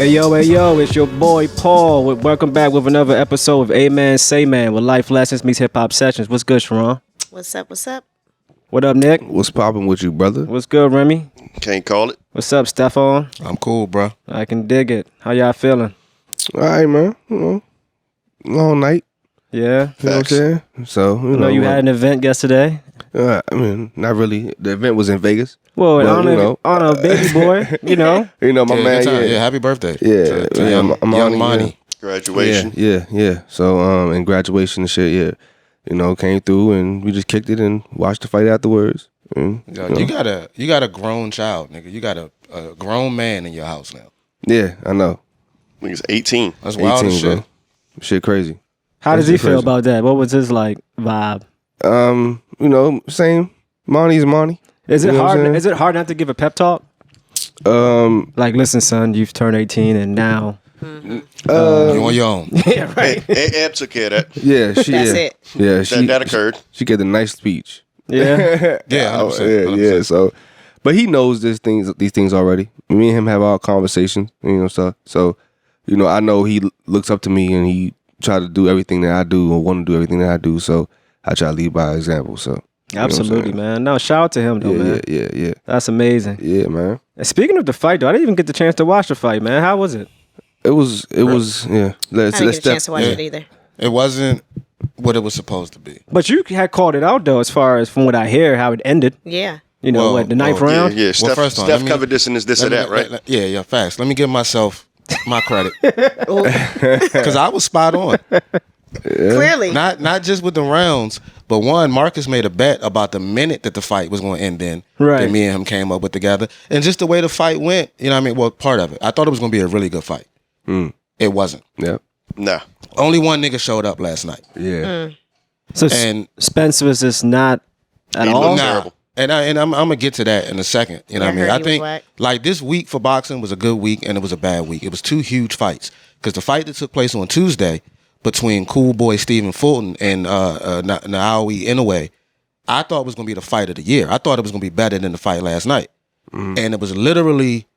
Hey yo, it's your boy Paul. Welcome back with another episode of A Man Say Man with life lessons meets hip hop sessions. What's good, Sharon? What's up? What's up? What up, Nick? What's poppin' with you, brother? What's good, Remy? Can't call it. What's up, Stefan? I'm cool, bro. I can dig it. How y'all feeling? All right, man. You know, long night. Yeah. You know what I'm saying? So, I know you had an event yesterday. I mean, not really. The event was in Vegas. Well, But, on a baby boy, you know. You know, my man. Yeah, happy birthday. Yeah, to young Monty. Graduation. Yeah. So, and graduation and shit, yeah. You know, came through and we just kicked it and watched the fight afterwards. And, Yo, you got a grown child, nigga. You got a grown man in your house now. Yeah, I know. I think it's 18. That's wild as shit. Bro. Shit crazy. How does he feel crazy. about that? What was his like vibe? You know, same. Monty's Monty. Is it You know what I'm hard? saying? Is it hard not to give a pep talk? Like, listen, son, you've turned 18, and now You on your own. yeah, right. Eb took care of that. Yeah, That's it. Yeah, That occurred. She gave a nice speech. Yeah, Yeah, 100%, 100%. Yeah. So, but he knows these things already. Me and him have our conversations, you know, stuff. So, you know, I know he looks up to me and he try to do everything that I do or want to do everything that I do. So I try to lead by example. So, absolutely, man. No, shout out to him though, man. Yeah. That's amazing. Yeah, man. And speaking of the fight, though, I didn't even get the chance to watch the fight, man. How was it? It was, yeah. I didn't get a chance to watch it either. It wasn't what it was supposed to be. But you had called it out, though, as far as from what I hear, how it ended. Yeah. You know, Well, the ninth well, round? Yeah. Steph, first on, Steph let me- covered this and this or that, right? Yeah, facts. Let me give myself my credit. Because I was spot on. Clearly. Not just with the rounds, but one, Marcus made a bet about the minute that the fight was going to end in. Right. That me and him came up with together. And just the way the fight went, you know what I mean? Well, part of it. I thought it was going to be a really good fight. It wasn't. Yeah. Nah. Only one nigga showed up last night. Yeah. So And- Spence was just not at He all? looked Nah. terrible. And I'm gonna get to that in a second. You know what I mean? heard I he was think whack. like this week for boxing was a good week and it was a bad week. It was two huge fights because the fight that took place on Tuesday between Cool Boy Stephen Fulton and Naomi Inoue, I thought was gonna be the fight of the year. I thought it was gonna be better than the fight last night, and it was literally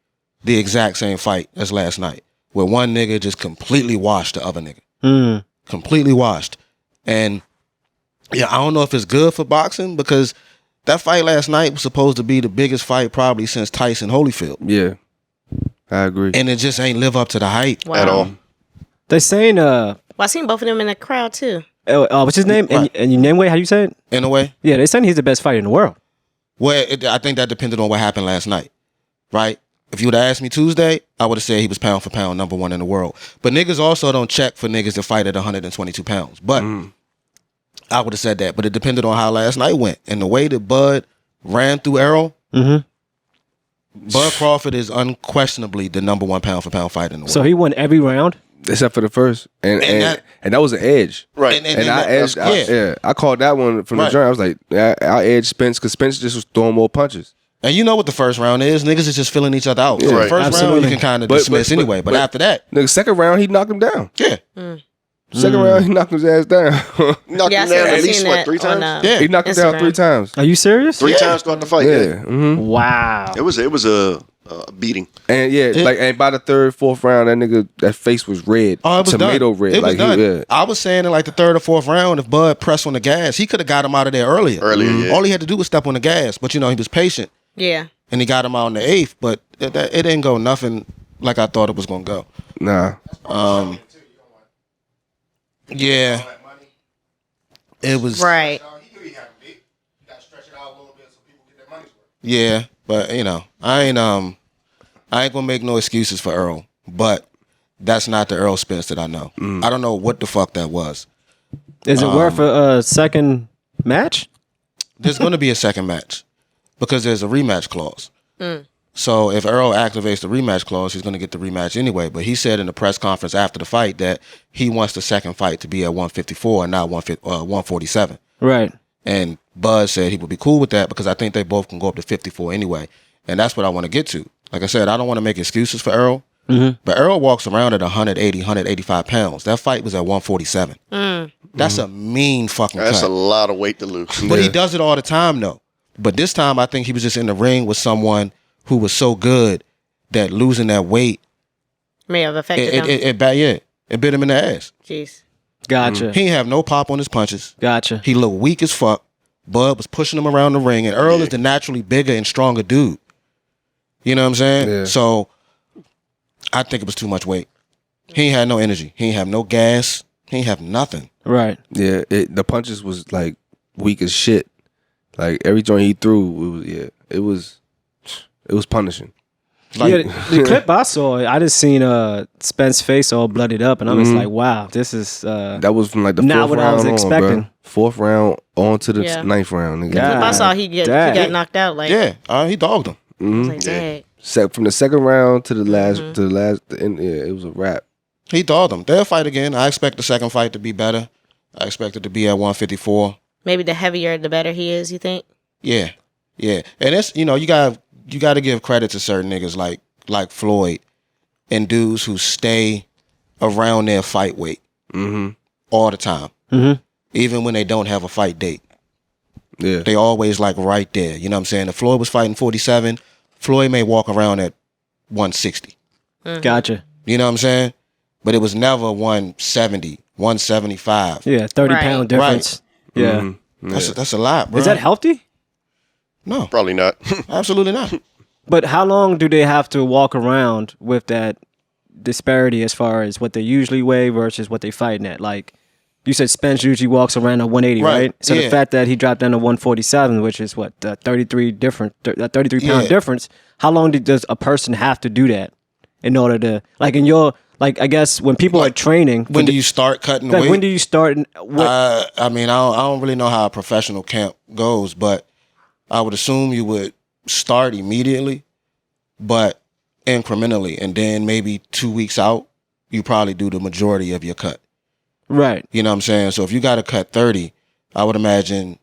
the exact same fight as last night, where one nigga just completely washed the other nigga, completely washed. And yeah, I don't know if it's good for boxing because that fight last night was supposed to be the biggest fight probably since Tyson Holyfield. Yeah. I agree. And it just ain't live up to the hype. Wow. At all. They saying, Well, I seen both of them in the crowd too. what's his name? Right. And you name way? How you say it? In a way. Yeah, they saying he's the best fighter in the world. Well, I think that depended on what happened last night. Right? If you would have asked me Tuesday, I would have said he was pound for pound number one in the world. But niggas also don't check for niggas that fight at 122 pounds. But I would have said that. But it depended on how last night went. And the way that Bud ran through Errol, Bud Crawford is unquestionably the number one pound for pound fighter in the world. So he won every round? Except for the first. And that was an edge. Right. And I edged. I called that one from the Right. joint. I was like, I edged Spence because Spence just was throwing more punches. And you know what the first round is? Niggas is just filling each other out. So Right. the first round Absolutely. you can kind of But- dismiss but- anyway. But but- after that, The second round, he knocked him down. yeah. Second round, he knocked his ass down. Knocked Yeah, him down I at seen least, that three times? on, Yeah. He knocked him down Instagram. 3 times. Are you serious? Three times throughout the fight. Yeah. Wow. It was a beating. And and by the third, fourth round, that face was red. Oh, it was tomato done. red. It was like done. I was saying in like the third or fourth round, if Bud pressed on the gas, he could have got him out of there earlier. Yeah. All he had to do was step on the gas. But, you know, he was patient. Yeah. And he got him out in the eighth. But it didn't go nothing like I thought it was going to go. Nah. Yeah. It was. Right. Yeah. But, you know, I ain't going to make no excuses for Earl. But that's not the Earl Spence that I know. I don't know what the fuck that was. Is it worth a second match? There's going to be a second match because there's a rematch clause. So if Earl activates the rematch clause, he's going to get the rematch anyway. But he said in the press conference after the fight that he wants the second fight to be at 154 and not 147. Right. And Buzz said he would be cool with that because I think they both can go up to 54 anyway. And that's what I want to get to. Like I said, I don't want to make excuses for Earl. But Earl walks around at 180, 185 pounds. That fight was at 147. That's a mean fucking That's cut. a lot of weight to lose. But he does it all the time, though. But this time, I think he was just in the ring with someone who was so good that losing that weight May have affected him. It bit him in the ass. Jeez. Gotcha. He ain't have no pop on his punches. Gotcha. He looked weak as fuck. Bud was pushing him around the ring, and Earl is the naturally bigger and stronger dude. You know what I'm saying? Yeah. So I think it was too much weight. He ain't had no energy. He ain't have no gas. He ain't have nothing. Right. Yeah, the punches was like weak as shit. Like every joint he threw, it was punishing. Like, the clip I saw, I just seen Spence's face all blooded up, and I was like, "Wow, this is that was from like the not fourth what round I was on, expecting." bro. Fourth round on to the Yeah. ninth round. Nigga. God. I saw he got knocked out. Like, yeah, he dogged him. I was like, dang. From the second round to the last end, it was a wrap. He dogged him. They'll fight again. I expect the second fight to be better. I expect it to be at 154. Maybe the heavier, the better he is, you think? Yeah. And it's, you got to give credit to certain niggas like Floyd and dudes who stay around their fight weight all the time, even when they don't have a fight date. Yeah, They always like right there. You know what I'm saying? If Floyd was fighting 47, Floyd may walk around at 160. Gotcha. You know what I'm saying? But it was never 170, 175. Yeah, 30-pound difference. Yeah. Mm-hmm. That's a lot, bro. Is that healthy? No, Probably not. absolutely not. But how long do they have to walk around with that disparity as far as what they usually weigh versus what they fighting at? Like you said, Spence usually walks around at 180, right? So the yeah. fact that he dropped down to 147, which is what 33 pound difference. How long does a person have to do that in order to I guess when people are training, When do you start cutting like weight? when do you start? I mean, I don't really know how a professional camp goes, but I would assume you would start immediately, but incrementally, and then maybe 2 weeks out, you probably do the majority of your cut. Right. You know what I'm saying? So if you got to cut 30, I would imagine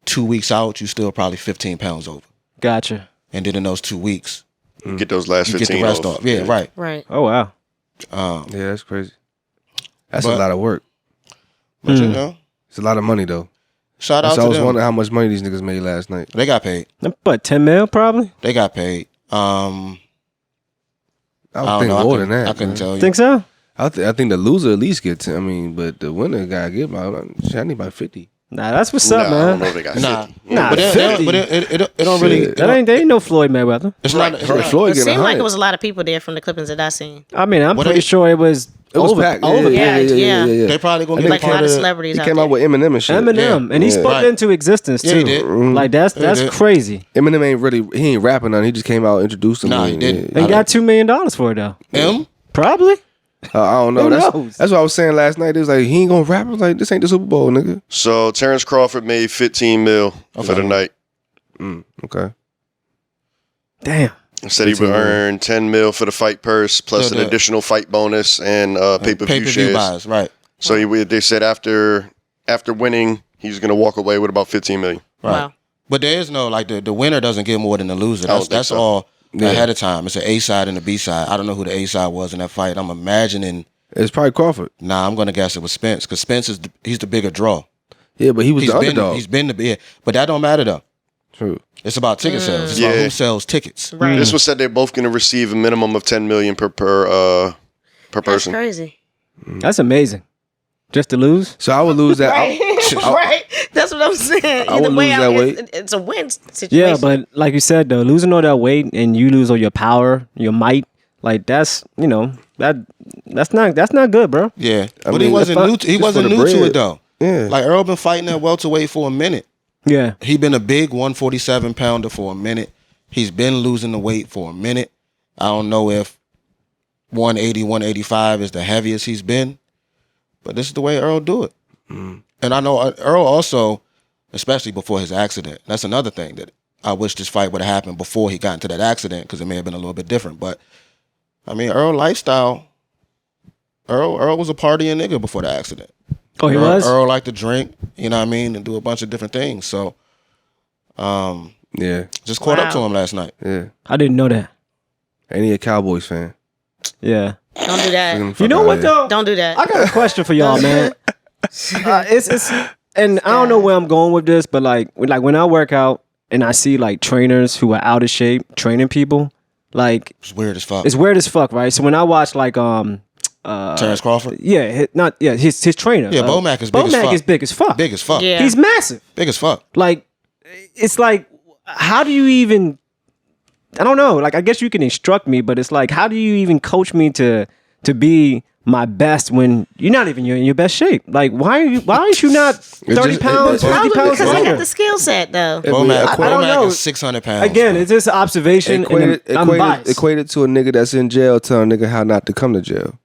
2 weeks out, you still probably 15 pounds over. Gotcha. And then in those 2 weeks, Get those last you 15 get the rest off. Yeah, right. Right. Oh wow. Yeah, that's crazy. That's But- a lot of work. But you know, It's a lot of money though. shout out So I to was them. wondering how much money these niggas made last night. They got paid. But 10 mil probably. They got paid. I I would don't think know. more than that. I couldn't man. tell you. Think so? I think the loser at least gets. I mean, but the winner gotta get about. I need about 50. Nah, that's what's Nah, up, I don't man. know if they got Nah, 50. Nah, but 50. it don't really. Shit. They ain't no Floyd Mayweather. It's Right, not. It's right. not- Floyd It getting seemed like 100. it was a lot of people there from the clippings that I seen. I mean, I'm What pretty they- sure it was It was over. packed. over Yeah, yeah. They probably gonna I get think Like a lot part of of. celebrities He out came there. out with Eminem and shit. Eminem, and he Yeah. spoke Right. into existence Yeah, too. he did. Like that's did. crazy. Eminem ain't really. He ain't rapping none. He just came out, introduced him. Nah, and- he didn't. And got $2 million for it though. Him? Probably. I don't know. Who That's knows? what I was saying last night. It was like he ain't gonna rap. I was like, this ain't the Super Bowl, nigga. So Terrence Crawford made 15 mil for the night. Okay. Damn. Said he would 15 mil. earn 10 mil for the fight purse plus So an the- additional fight bonus and pay-per-view Pay-per-view shares. buys, right? So they said after winning, he's going to walk away with about 15 million. Right. Wow. But there is no like the winner doesn't get more than the loser. don't think That's so. all Yeah. ahead of time. It's an A side and a B side. I don't know who the A side was in that fight. I'm imagining. It's probably Crawford. Nah, I'm gonna guess it was Spence because Spence he's the bigger draw. Yeah, but he was He's the been underdog. he's been the yeah, but that don't matter though. True. It's about ticket sales. It's about Yeah. who sells tickets. Right. This one said they're both going to receive a minimum of 10 million per That's person. crazy. That's amazing. Just to lose. So I would lose that. Right. Right. That's what I'm saying. I would Either way, lose that weight. it's a win situation. Yeah, but like you said though, losing all that weight and you lose all your power, your might, like that's that's not good, bro. Yeah, but mean, he wasn't if I- new. He just wasn't for the new to bread. it though. Yeah. Like Earl been fighting at welterweight for a minute. Yeah. He been a big 147 pounder for a minute. He's been losing the weight for a minute. I don't know if 180, 185 is the heaviest he's been, but this is the way Earl do it. And I know Earl also, especially before his accident, that's another thing that I wish this fight would have happened before he got into that accident because it may have been a little bit different. But I mean, Earl lifestyle. Earl was a partying nigga before the accident. Oh, he Earl, was. Earl liked to drink, you know what I mean, and do a bunch of different things. So, Yeah. just caught up to Wow. him last night. Yeah. I didn't know that. And he a Cowboys fan. Yeah. Don't do that. You know what though? Don't do that. I got a question for y'all, man. It's and I don't know where I'm going with this, but like when I work out and I see like trainers who are out of shape training people, Like It's weird as fuck. it's weird as fuck, right? So when I watch like Terrence Crawford. his trainer. Yeah, Bomac is big as Bomac fuck. is big as fuck. Big as fuck. Yeah. He's massive. Big as fuck. Like it's like how do you even? I don't know. Like I guess you can instruct me, but it's like how do you even coach me to be my best when you're not even in your best shape? Like why aren't you not 30 pounds, 50 Probably pounds because I lighter? got the skill set though. Bomac, I don't know. is 600 pounds. Again, it's just an observation. And I'm biased. equated to a nigga that's in jail telling a nigga how not to come to jail.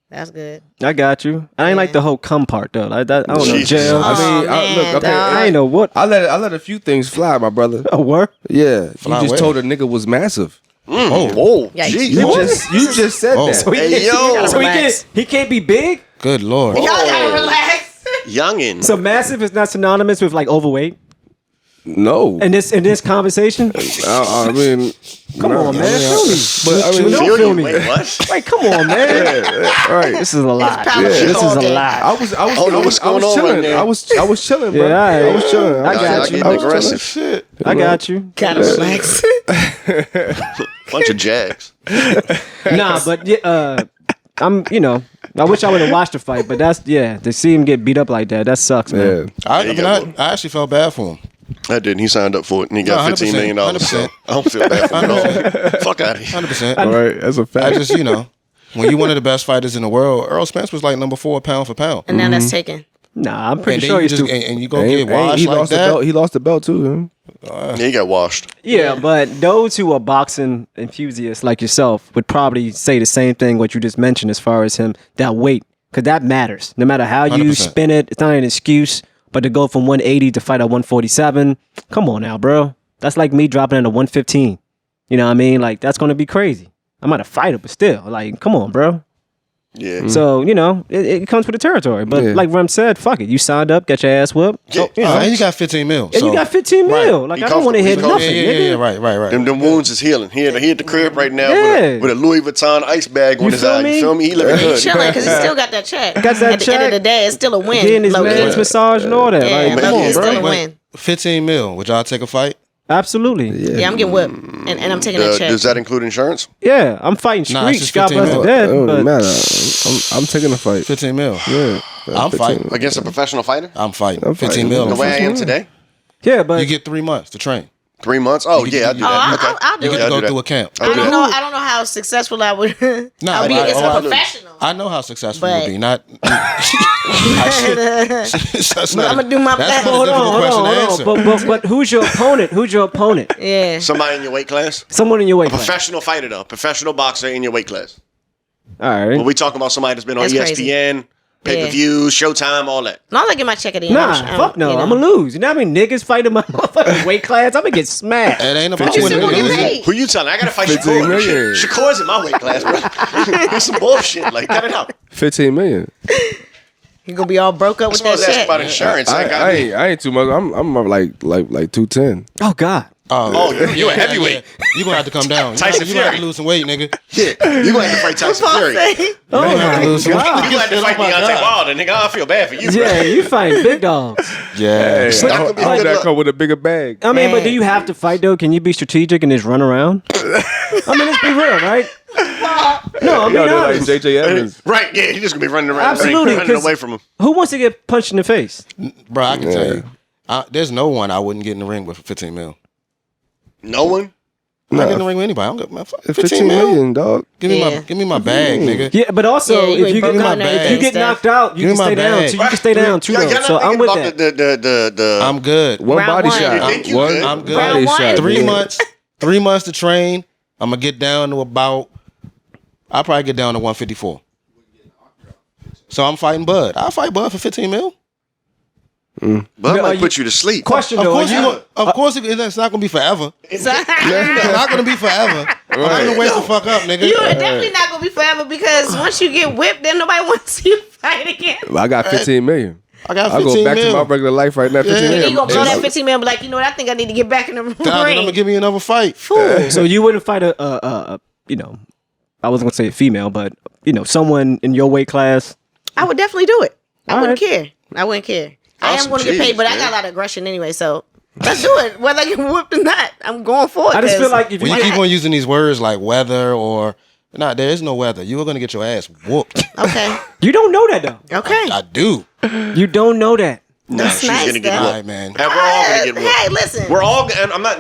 That's good. I got you. I ain't like the whole come part though. Like that, I don't know. Jesus. Jail. I mean, man, look, okay, dog. I ain't know what. I let a few things fly, my brother. Oh, what? Yeah, Fly you just where? told a nigga was massive. Oh, Yikes. jeez. You just said Oh. that. So he, Hey, yo. so Relax. he can't be big. Good Lord. Y'all gotta relax. Youngin. So massive is not synonymous with like overweight. No, In this conversation, I mean, come on, man, feel me. but I mean, Don't Feel feel you. me. Wait, what? Like, come on, man. all right. This is a lot. power This is all a day. lot. I was don't know what's going on chilling. right there. I was chilling, bro. Yeah, I was chilling. I Y'all got you. getting aggressive. Shit. I got you. Gotta relax. Bunch of jags. Nah, but yeah, I'm. I wish I would have watched the fight, but to see him get beat up like that sucks, man. Yeah. I actually felt bad for him. I didn't. He signed up for it and he got No, $15 million. 100%. So I don't feel bad for him at all. Fuck out of here. 100%. All right, that's a fact. I just, when you're one of the best fighters in the world, Earl Spence was like number 4 pound for pound. And now that's taken. Nah, I'm pretty And then sure you he's just too. and you go get washed he like lost the that. belt. He lost the belt too. Yeah, he got washed. Yeah, but those who are boxing enthusiasts like yourself would probably say the same thing what you just mentioned as far as him, that weight, because that matters. No matter how you 100%. spin it, it's not an excuse. But to go from 180 to fight at 147, come on now, bro. That's like me dropping into 115. You know what I mean? Like, that's going to be crazy. I'm not a fighter, but still, like, come on, bro. Yeah. So, it comes with the territory. But Yeah. like Rem said, fuck it. You signed up, got your ass whooped. Yeah. And you got 15 mil. And you got 15 mil. Like, He I don't want to hit comfortable. nothing, Yeah, nigga. right. Them wounds is healing. He at the crib right now Yeah. with a Louis Vuitton ice bag on You his feel eye. me? You feel me? He looking good. Chilling because he still got that check. Got that At the end check. of the day, it's still a win. Getting his low-key. man's massage and all that. Yeah, like, come low-key, on, it's bro. still a win. 15 mil. Would y'all take a fight? Absolutely. Yeah, I'm getting whipped. And I'm taking that check. Does that include insurance? Yeah, I'm fighting Nah, it's streets. just God 15 bless the mil. It dead. don't But matter. I'm taking a fight. 15 mil. Yeah, I'm 15. fighting. Against a professional fighter? I'm fighting. I'm 15 fighting. mil. The way I am today? yeah, but You get 3 months to train. 3 months? Oh, yeah, I do that. Okay. I'll do You get it. to I'll go do that. through a camp. I don't know. I don't know how successful I would. I'll be against a professional. I know how successful But- you'll be. Not. That's I'm gonna do my best. That's not a hold difficult on, question hold to on. answer. But who's your opponent? Who's your opponent? Yeah. Somebody in your weight class? Someone in your weight class. Professional fighter, though. Professional boxer in your weight class. All right. When we talking about somebody that's been on That's ESPN, pay-per-view, Showtime, all that. No, I get my check at the end. Nah, fuck no. I'm gonna lose. You know how many niggas fighting my motherfucking weight class? I'm gonna get smashed. It ain't about 15 winning or million. losing. Hey. Who you telling? I gotta fight 15 Shakur. million. Shakur's in my weight class, bro. It's some bullshit. Like, cut it out. 15 million. You're gonna be all broke up I'm with that supposed to ask check. about insurance. I ain't too much. I'm like 210. Oh God. Oh, you a heavyweight. You're gonna have to come down. Tyson You're gonna have Fury. to lose some weight, nigga. Yeah, you gonna have to fight Tyson Fury. You Oh my lose some weight. God. gonna have to fight Oh my Deontay God. Wilder, nigga. I feel bad for you, bro. Yeah, you fighting big dogs. Yeah. That I could be hope good that luck. come with a bigger bag. I mean, but do you have to fight though? Can you be strategic and just run around? I mean, let's be real, right? No, I mean, Yo, they're like honest. JJ Evans. Right, yeah, he's just gonna be running around, Absolutely, running 'cause- away from him. Who wants to get punched in the face? Bro, I can tell you. There's no one I wouldn't get in the ring with for 15 mil. No one? I get in the ring with anybody. I don't get my 15 million, dog. Give me Yeah. give me my bag, nigga. Yeah, but also Yeah, you if ain't you broke get out and if you everything, get Steph. knocked out, you Give can me stay my down. bag. So you can stay down too. Y'all Though. not So I'm thinking with about that. the I'm good. One Round body one. shot. You think you One good? I'm good. body Round shot. 3 man. months. 3 months to train. I'm gonna get down to about. I'll probably get down to 154. So I'm fighting Bud. I'll fight Bud for 15 mil. Bud No, might you- put you to sleep. Question Of though, course, you, it's not gonna be forever. It's not gonna be forever. I'm gonna wake the fuck up, nigga. You're definitely not gonna be forever because once you get whipped, then nobody wants you to fight again. Well, I got 15 million. I got I'll 15 go back mil. to my regular life right now. 15 Yeah. And million. you gonna blow that 15 million, but like, you know what? I think I need to get back in the ring. Then I'm gonna give you another fight. so you wouldn't fight a I wasn't gonna say a female, but someone in your weight class. I would definitely do it. I All wouldn't right. care. I wouldn't care. I am Awesome. going to get Jeez, paid, but I man. got a lot of aggression anyway, so Let's do it. Whether I get whooped or not, I'm going for it. I just feel like if When you you keep on using these words like weather or there is no weather. You are gonna get your ass whooped. Okay. you don't know that though. Okay. I do. You don't know that. No, That's she's nice, gonna get though. whooped. All right, man. And we're all gonna get whooped. Hey, listen. We're all. And I'm not.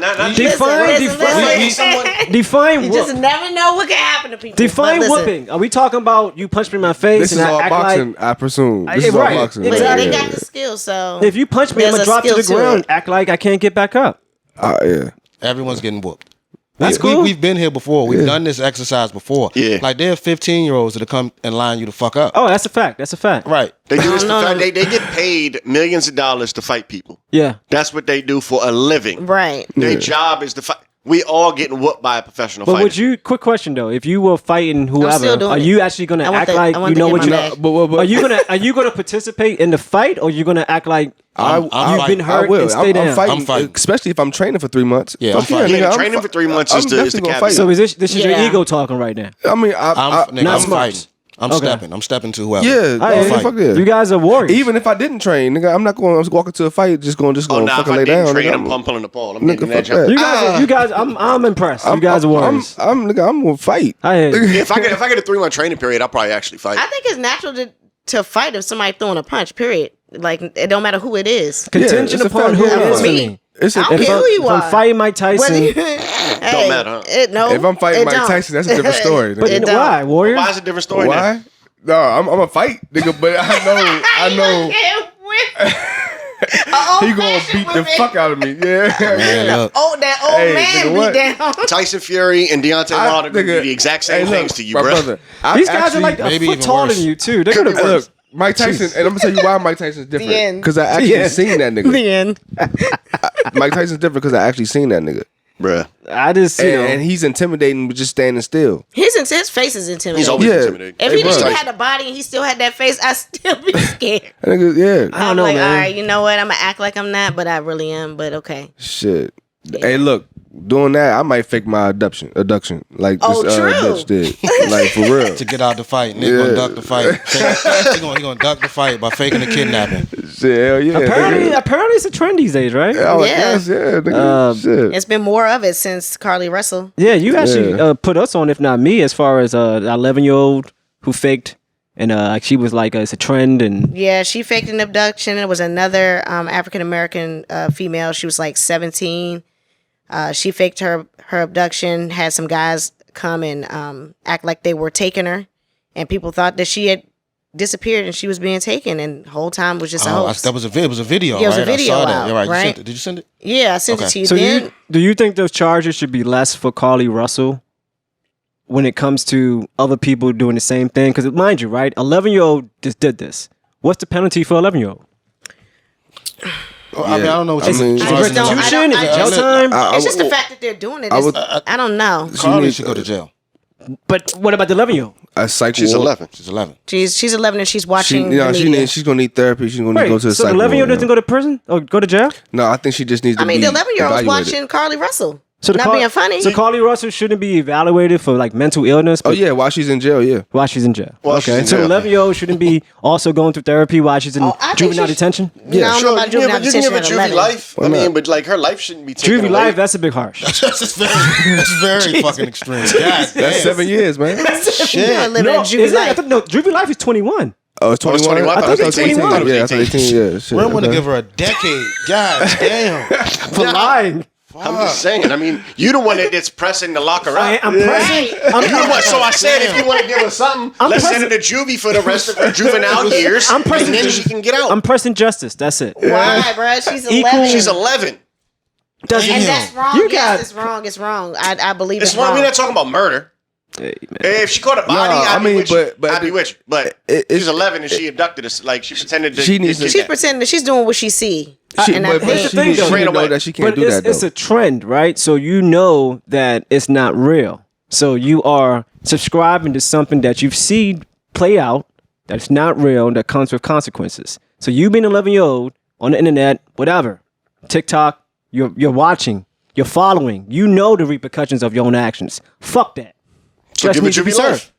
Define You whoop. just never know what can happen to people. Define But listen, whooping. Are we talking about you punch me in my face This is and I all act boxing, like I presume. This is right. all boxing. But Exactly. they got the skill, so if you punch me, I'm there's gonna a drop to the skill ground, it. act like I can't get back up. Yeah. Everyone's getting whooped. That's cool. We've been here before. We've done this exercise before. Yeah. Like there are 15-year-olds that come and line you the fuck up. Oh, that's a fact. That's a fact. Right. They do this. No. They get paid millions of dollars to fight people. Yeah. That's what they do for a living. Right. Their job is to fight. We all getting whooped by a professional But fighter. would you? Quick question though: if you were fighting still whoever, doing are it. you actually gonna I want act the- like I want you the know in what my you? bag. Are you gonna participate in the fight, or are you gonna act like I'm you've fighting. been hurt I will. and stay down? I'm fighting, I'm fighting. especially if I'm training for 3 months. Yeah, Fuck I'm fighting. nigga, Yeah, I'm training for 3 months is I'm the definitely gonna caveat. fight. So is this is your Yeah. ego talking right now? I mean, Nigga, not I'm smart. fighting. I'm Okay. stepping. I'm stepping to whoever. yeah, All right, fuck yeah. You guys are warriors. Even if I didn't train, nigga, I'm not going to walk into a fight just going Oh, nah, if fucking I lay didn't down. train, nigga. I'm pulling the ball. I'm Nigga, getting that fuck that. jump. you guys, I'm impressed. You guys are warriors. I'm gonna fight. I hear you. If I get a 3-month training period, I'll probably actually fight. I think it's natural to fight if somebody throwing a punch. Period. Like it don't matter who it is. Contingent it's a upon fact. who Yeah, it is for for me. me. It's I don't If care I'm, who you if I'm are. fighting Mike Tyson, Don't matter, huh? If I'm fighting Mike Tyson, that's a different story. but Nigga. why, warriors? Why is it a different story? Why? No, I'm a fight, nigga. But I know he gonna beat the fuck out of me. Yeah, Man, look. Oh, that old Hey, man nigga, be what? down. Tyson Fury and Deontay Wilder do the exact same things to you, my bro. brother. These guys are like a maybe foot even taller worse. than you too. They're gonna Look, Mike Tyson, and I'm gonna tell you why Mike Tyson's The end. different. Because I actually end. seen that nigga. The end. Mike Tyson's different because I actually seen that nigga. Bruh. I just you know. And he's intimidating with just standing still. His face is intimidating. He's always Yeah. intimidating. If Hey, he didn't bro. have the body and he still had that face, I'd still be scared. That nigga, yeah. I don't know, like, man. all right, you know what? I'm gonna act like I'm not, but I really am. But okay. Shit. Hey, look, doing that, I might fake my abduction, like Oh, this true. bitch did. Like for real. To get out the fight, Nick gonna duck the fight. He gonna duck the fight by faking the kidnapping. Shit, hell yeah. Apparently it's a trend these days, right? Oh, I Yeah. guess, yeah, nigga. Shit. It's been more of it since Carly Russell. Yeah, you actually Yeah. put us on, if not me, as far as the 11-year-old who faked, and she was like, it's a trend, and Yeah, she faked an abduction. It was another African American female. She was like 17. She faked her abduction. Had some guys come and act like they were taking her, and people thought that she had disappeared and she was being taken, and the whole time was just a hoax. That was a it was a video. Yeah, it was a right? video I saw that. out, Yeah, right. You right? sent it. Did you send it? Yeah, I sent it Okay. to you. so Then do you think those charges should be less for Carly Russell when it comes to other people doing the same thing? Because mind you, right, 11-year-old just did this. What's the penalty for 11-year-old? Well, I mean, I don't know what I you mean, mean. I just don't- Restitution? Is it jail just- time? it's just the fact that they're doing it. I don't know. Carly should go to jail. But what about the 11-year-old? A psych She's ward. 11. She's 11. She's 11 and she's She, watching the media. she's gonna need therapy. She's gonna need to go Wait, to the so the psych 11-year-old ward, doesn't go to prison or go to jail? No, I think she just needs to I mean, be the 11-year-old's evaluated. watching Carly Russell. So Not being funny. So Carly Russell shouldn't be evaluated for like mental illness. Oh but yeah, while she's in jail, yeah. while she's in jail. While she's in So jail. 11-year-old shouldn't be also going through therapy while she's in I think juvenile she- detention. I don't know Sure, about you can juvenile have a detention at juvie 11. life. I not? mean, but like her life shouldn't be taken Juvie away. life, that's a bit harsh. That's very fucking extreme. God, That's 7 years, man. You ain't living No, a juvie is it? I life. thought, no, juvie life is 21. Oh, it's 21. 21? I thought it was 18. 21. Yeah, I thought 18. Yeah, shit. We're gonna okay. give her a decade. God damn. For lying. I'm just saying. I mean, you the one that's pressing the locker up. I'm pressing. You the one- so I said, if you want to give her something, let's send her to juvie for the rest of her juvenile years, I'm pressing- and then she can get out. I'm pressing justice. That's it. Why, bro? She's 11. Equal- She's 11. Doesn't and he? that's wrong. You Yes, got- it's wrong. It's wrong. I believe It's it's one. wrong. We're not talking about murder. Hey, man. If she caught a body, No, I'd I be mean, with you. but I'd be with you. But it's- she's 11 and she abducted us. Like she pretended to. She needs to- She's kidnap. pretending that she's doing what she see. She, and but I think she thing, needs though. to Ran know away. that she can't But do that, it's though. a trend, right? So you know that it's not real. So you are subscribing to something that you've seen play out that's not real, that comes with consequences. So you being 11-year-old on the internet, whatever, TikTok, you're watching, you're following, you know the repercussions of your own actions. Fuck that. So Just give needs it to be juvie served.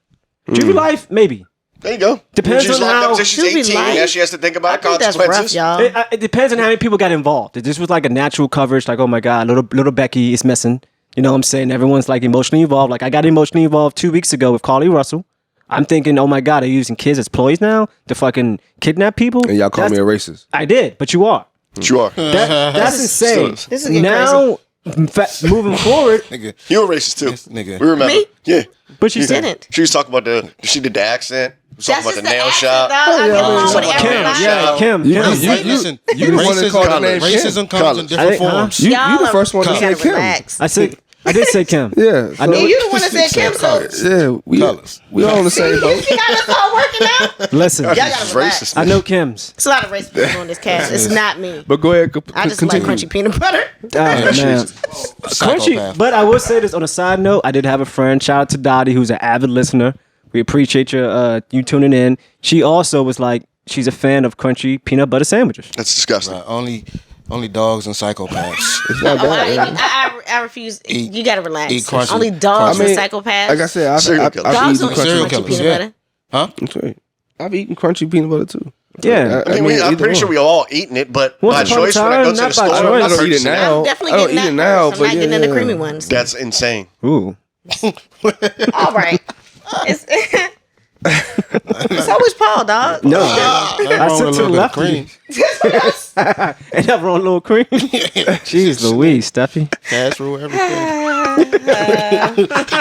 life. Juvie life, maybe. There you go. Depends She's on locked how- up until she's She'll be 18. light. Now she has to think I about think that's consequences. rough, y'all. It depends on how many people got involved. If this was like a natural coverage, like, oh my God, little Becky is missing. You know what I'm saying? Everyone's like emotionally involved. Like I got emotionally involved 2 weeks ago with Carly Russell. I'm thinking, oh my God, they're using kids as ploys now to fucking kidnap people. And y'all call me a racist. I did, but you are. You are. That's insane. This is getting Now, moving forward, Nigga, You're a racist too. this nigga. We remember. Me? Yeah. but you said Didn't. She was talking about she did the accent. She was talking about the nail shop. I get along with Kim, everybody. Yeah, Kim. You- Kim. you- Listen, you the one that called her name Kim. racism comes Colors. in different I- huh? forms. You Y'all the first one to you say gotta Kim. relax. I did say Kim. Yeah. I know. Yeah, you the one that said Kim, so Yeah, we all on the same boat. you got us all working out. Listen, Y'all This gotta is relax. racist. I know Kim's. It's a lot of racist people on this cast. It's not me. But go ahead. I just continue. like crunchy peanut butter. Oh, man. Psychopath. Crunchy. But I will say this on a side note. I did have a friend. Shout out to Dottie, who's an avid listener. We appreciate you tuning in. She also was like, she's a fan of crunchy peanut butter sandwiches. That's disgusting. Only dogs and psychopaths. It's not bad. I refuse. Eat- You gotta relax. eat crunchy. Only dogs I mean, and psychopaths. Like I said, Serial I've killers. dogs eaten don't eat serial crunchy. crunchy killers, peanut yeah. butter. Huh? That's right. I've eaten crunchy peanut butter too. Yeah. I mean, I'm pretty sure we all eaten it, but Once by upon a choice when I time, go to the not by store, I'm choice. not I don't eat it purchasing now. I'm definitely I don't getting eat that it now, first. I'm but not getting yeah. the creamy ones. That's insane. Ooh. All right. It's always Paul, dog. No. Nothing I wrong sit with to a the little left bit of of you. cream. Ain't nothing wrong with a little cream. Jeez Louise, Steffi. Cash rule everything.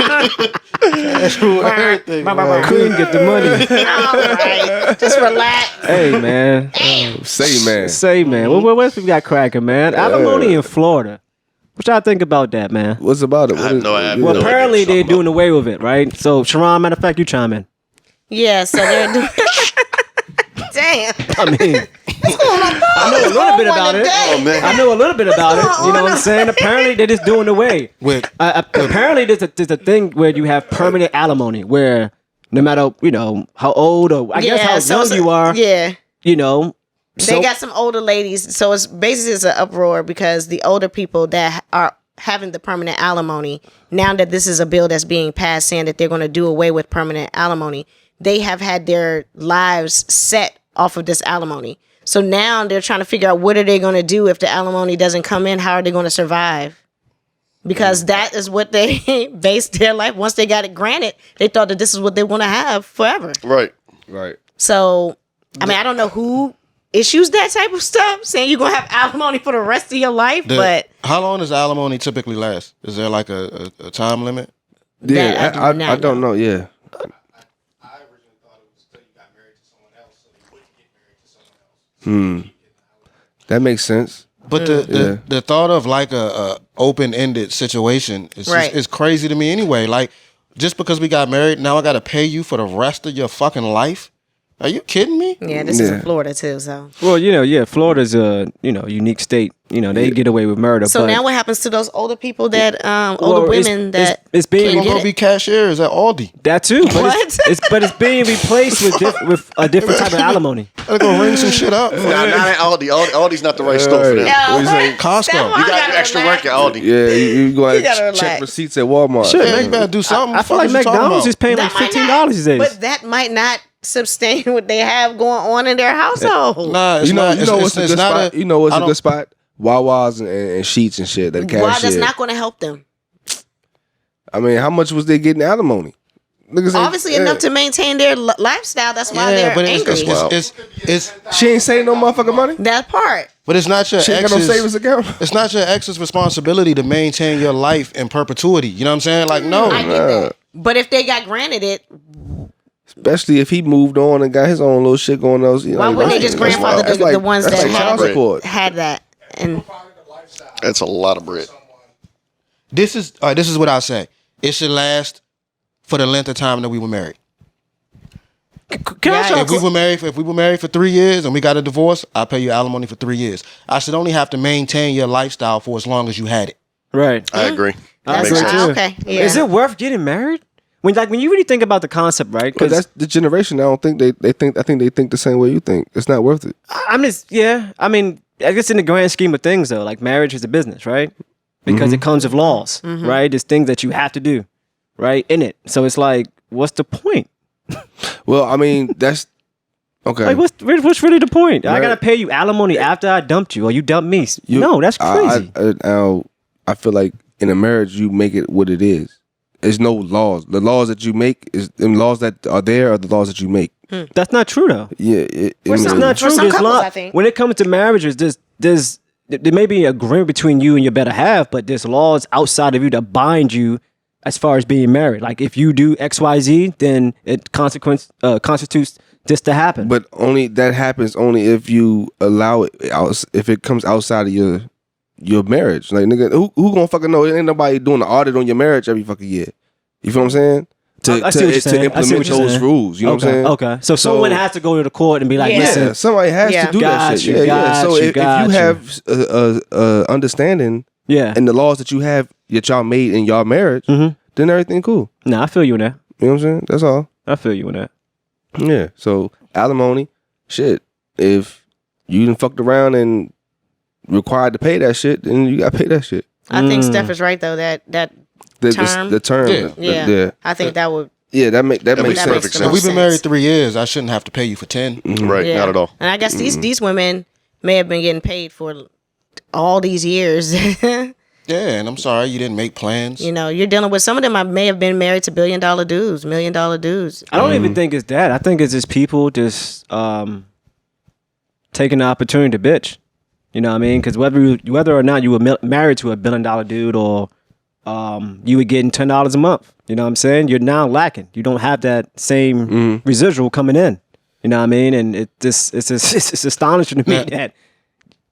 Cash rule everything. man. Cream, get the money. All right. Just relax. Hey, man. Say man. Say, man. What else we got cracking, man? Alimony in Florida. What y'all think about that, man? What's about it? I have no idea. Well, No idea apparently what you're they're talking doing away with it, right? So, Sharon, matter of fact, you chime in. Yeah, so they're doing. Damn. I mean, I know a little bit about it. Oh, man. I know a little bit about it. You know what I'm saying? Apparently, they're just doing away. With Apparently, there's a thing where you have permanent alimony, where no matter how old or I guess how young you are, Yeah. So, They got some older ladies, so it's basically an uproar because the older people that are having the permanent alimony, now that this is a bill that's being passed saying that they're going to do away with permanent alimony, they have had their lives set off of this alimony. So now they're trying to figure out what are they going to do if the alimony doesn't come in? How are they going to survive? Because that is what they based their life. Once they got it granted, they thought that this is what they want to have forever. Right. Right. So, I mean, I don't know who issues that type of stuff, saying you're going to have alimony for the rest of your life, but how long does alimony typically last? Is there like a time limit? Yeah, That I do not I don't know. Yeah. I originally thought it was until you got married to someone else, so you wouldn't get married to someone else. That makes sense. But the thought of like a open-ended situation is Right. is crazy to me anyway. Like, just because we got married, now I got to pay you for the rest of your fucking life? Are you kidding me? yeah, this is in Yeah. Florida too, so. well, Florida's a unique state. They get away with murder. So but, now what happens to those older people that, well, older it's- women it's- that it's being- can't We're get gonna it? be cashiers at Aldi. that too. But What? it's being replaced with a different type of alimony. They're gonna ring some shit up. Nah, not at Aldi. Aldi's not the right store for them. What you say? Costco. You got to do extra work at Aldi. Yeah, you go You gotta out and check relax. receipts at Walmart. Shit, Yeah, you better do something. I feel Fuck like is you talking McDonald's about? is paying like That might $15 not- these days. But that might not sustain what they have going on in their household. Nah, it's You know, not. you know what's a it's good not spot. You know what's I a don't- good spot? Wawas and Sheets and shit. That Why cashier. that's not going to help them? I mean, how much was they getting alimony? Niggas ain't- Obviously yeah. enough to maintain their lifestyle. That's why Yeah, they're but angry. it's She ain't saving no motherfucking money. that part. but it's not your She ain't got no savings ex's. account. It's not your ex's responsibility to maintain your life in perpetuity. You know what I'm saying? Like, no. I get that. But if they got granted it, Especially if he moved on and got his own little shit going on. why wouldn't they just grandfather the ones that's that like child support. had that? And That's a lot of bread. This is what I say. It should last for the length of time that we were married. Can I ask y'all a If we were married for 3 years and we got a divorce, I pay you alimony for 3 years. I should only have to maintain your lifestyle for as long as you had it. right? I agree. That that's makes agree sense. too. okay. Yeah. Is it worth getting married? When you really think about the concept, right? But that's the generation. I don't think they think. I think they think the same way you think. It's not worth it. I'm just I mean, I guess in the grand scheme of things, though, like marriage is a business, right? Because it comes with laws, right? There's things that you have to do, right? In it, so it's like, what's the point? Well, I mean, that's okay. Like, what's really the point? I gotta pay you alimony after I dumped you, or you dumped me. No, that's crazy. I feel like in a marriage, you make it what it is. There's no laws. The laws that you make is the laws that are there are the laws that you make. That's not true, though. Yeah, It's not true. some There's couples, law- I think. When it comes to marriages, there may be an agreement between you and your better half, but there's laws outside of you that bind you as far as being married. Like if you do X, Y, Z, then it constitutes this to happen. But that happens only if you allow it. If it comes outside of your marriage, like nigga, who gonna fucking know? Ain't nobody doing an audit on your marriage every fucking year. You feel what I'm saying? I see what you're saying. I see implement what you're those saying. rules. You know what I'm saying? Okay. So someone has to go to the court and be like, Yeah. listen, Yeah, somebody has Yeah. to do that Got shit. you, Yeah. So if you have understanding yeah. and the laws that you have that y'all made in y'all marriage, then everything cool. Nah, I feel you in that. You know what I'm saying? That's all. I feel you in that. Yeah. So alimony, shit. If you done fucked around and required to pay that shit, then you gotta pay that shit. I think Steph is right though. That term. The term. Yeah. Yeah. I think that would. Yeah, that makes makes sense. perfect the sense. If we've been sense. married 3 years, I shouldn't have to pay you for 10. Right, Yeah. not at all. And I guess these women may have been getting paid for all these years. Yeah, and I'm sorry you didn't make plans. You know, you're dealing with some of them. May have been married to $1 billion dudes, $1 million dudes. I don't even think it's that. I think it's just people just taking the opportunity to bitch. You know what I mean? Because whether or not you were married to $1 billion dude or you were getting $10 a month, you know what I'm saying? You're now lacking. You don't have that same residual coming in. You know what I mean? And it's astonishing to me that.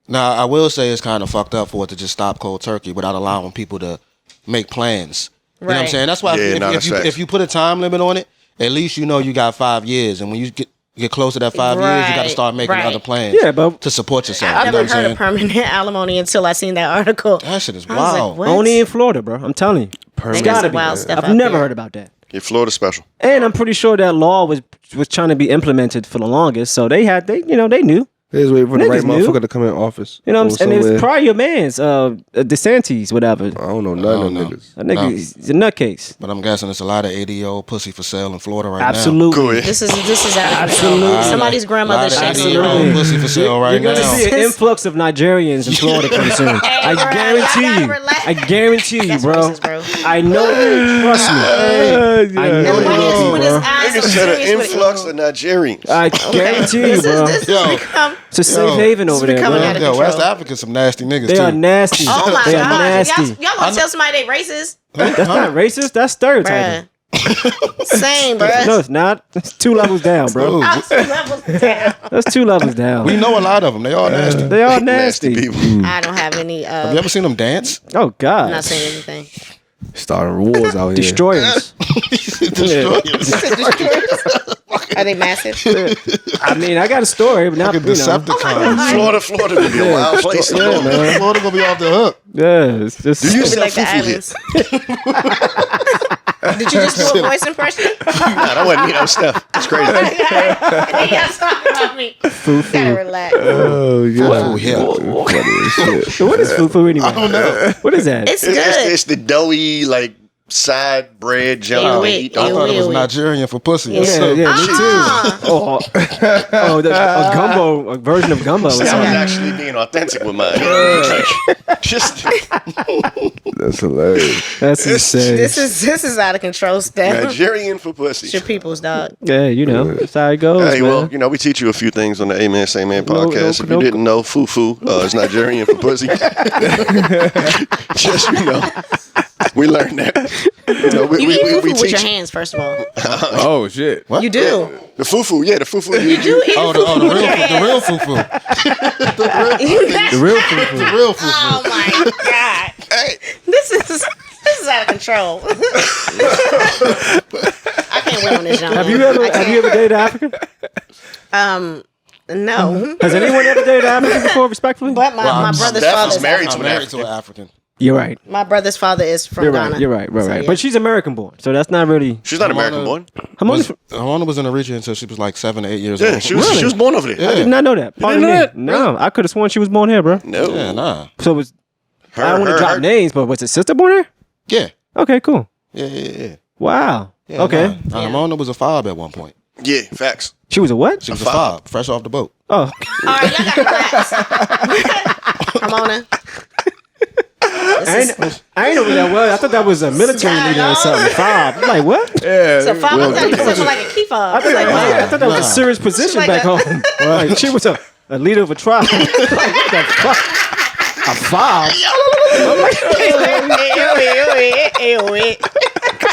Now, I will say it's kind of fucked up for it to just stop cold turkey without allowing people to make plans. You know what I'm Right. saying? That's why Yeah, that's facts. if you put a time limit on it, at least you know you got 5 years. And when you get close to that 5 years, you got to start making Right. other plans Yeah, but to support yourself. I've You know never what I'm heard saying? of permanent alimony until I seen that article. That shit is I was like, wild. what? only in Florida, bro. I'm telling you. They It's got gotta some be. wild stuff I've out never there. heard about that. Your Florida special. And I'm pretty sure that law was trying to be implemented for the longest. So they knew. They just waiting for the right Niggas knew. motherfucker to come in office. You know what I'm saying? And it was somewhere. probably your man's, DeSantis, whatever. I don't know none of them know. niggas. That nigga, he's a nutcase. But I'm guessing it's a lot of 80-year-old pussy for sale in Florida right now. Absolutely. Cool. This is out of Absolutely. control. Somebody's grandmother A lot of shit. 80-year-old pussy for sale right You're now. going to see an influx of Nigerians in Florida pretty soon. I bro, guarantee y'all gotta you. relax. I guarantee you, That's bro. racist, bro. I know. Trust me. I know And why is you, with his bro. eyes so Niggas said an serious with it? influx of Nigerians. I guarantee you, bro. This Yo. has become. It's a safe haven over there, becoming bro. out of Yo, control. West Africa, some nasty niggas They too. are nasty. Oh my They are god! nasty. Y'all want to tell somebody they racist? That's not racist. That's stereotyping. Bruh. Same, bruh. No, it's not. It's 2 levels down, bro. Ooh, I'm 2 levels down. That's 2 levels down. we know a lot of them. They all nasty. They are Nasty nasty. people. I don't have any. Have you ever seen them dance? Oh I'm God. not saying anything. Starting wars out here. Destroyers. Are they massive? I mean, I got a story, but not Fucking you know. Decepticons. Florida would be a wild place to Yeah, go. man. Florida gonna be off the hook. Yeah, it's just. Do you Be sell like the FuFu here? islands. Did you just do a voice impression? Nah, that wasn't me. That was Steph. It's crazy. Y'all talking about me. Gotta relax. Oh yeah. Oh, yeah. What is fufu anyway? I don't know. What is that? It's It's, good. it's the doughy, like, side bread junk. they eat. I thought it was Ew. Nigerian for pussy. Yeah, yeah, me too. Oh, a gumbo, a version of gumbo. or I was something. actually being authentic with mine. Like, just That's hilarious. That's insane. This is out of control, Steph. Nigerian for pussy. It's your people's dog. Yeah, you know, that's how it goes, Hey, man. well, you know, we teach you a few things on the Amen, Say Man podcast. If no. you didn't know, FuFu is Nigerian for pussy. Just, you know, we learned that. You know, You eat fufu we with your teach hands, first of all. Oh shit. You do. the FuFu. Yeah, the FuFu. You do eat Oh, fufu the with your hands. real fufu. The real fufu. The real fufu. Oh my god. Hey, This is out of control. I can't wait on this, John. Have you ever dated African? No. Has anyone ever dated African before? Respectfully, But my brother's Steph father was is married I'm to an married to African. an African. you're right. My brother's father is from You're Ghana. right. You're right. Right. So, Right. yeah. But she's American born, so that's not really. She's not American born. I'm only. Ramona was in the region until she was like 7 or 8 years Yeah, old. she was born over there. I did not know that. Pardon didn't know me. that? No, I could have sworn she was born here, bro. No. Yeah, nah. So it was. I don't want to drop names, but was it sister born here? Yeah. Okay, cool. Yeah. Wow. Yeah, Okay. nah. Ramona was a FOB at one point. Yeah, facts. She was a what? She was a FOB, fresh off the boat. Oh. All right, y'all got to relax. Ramona. I ain't know what that was. I thought that was a military leader or something. FOB. I'm like, what? So FOB, I thought you said like a key fob. I thought that was a serious position like back a- home. Like, she was a leader of a tribe. Like, what the fuck? A FOB?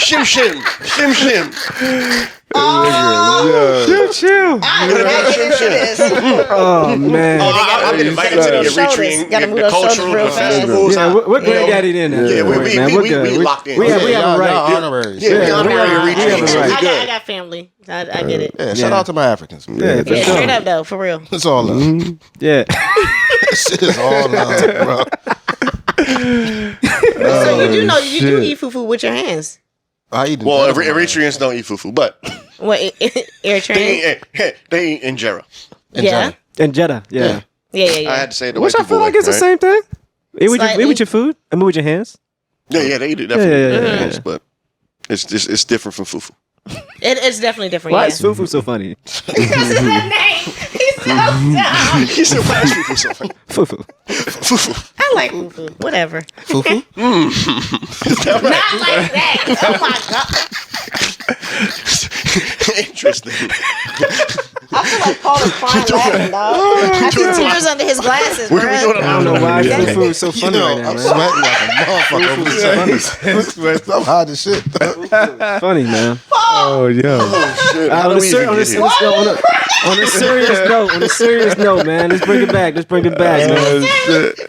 Shim shim. Shim shim. Chill. Oh, man. I'm getting invited to the retreat. Gotta move The those shoulders cultural real the fast. festivals. Yeah, we're granddaddy in there. Yeah, man. We're good. we locked in. We have a Y'all right. honoraries. Yeah, we honorary we retreat. have a So we right. I good. got family. I get it. Yeah, shout out to my Africans. Yeah, for Yeah, sure. straight up though, for real. It's all love. Yeah. Shit is all love, bro. So you do know you do eat fufu with your hands. How you do? Well, that? Eritreans don't eat fufu, but What Eritrean? they eat injera. Yeah. And Jeddah. Yeah. Yeah. I had to say it the Which white I feel people like way, it's the right? same thing. Eat with Slightly. your food. I mean, with your hands. Yeah, they eat it definitely. Yeah. Yes, but it's different from fufu. It's definitely different. Why Yeah. is FuFu so funny? Because of that name. He's so dumb. He said, "Why is fufu so funny?" FuFu. Fufu. I like fufu. Whatever. Fufu? Not like that. Oh my god. Interesting. I feel like Paul is crying laughing, dog. I see tears under his glasses, bro. What are we doing? I don't know why FuFu is so funny right now, I'm man. sweating like a motherfucker over this. I'm hot as shit. Funny, man. Oh yeah. Shit, On how a do we even get here? on a serious note, man. Let's bring it back, man.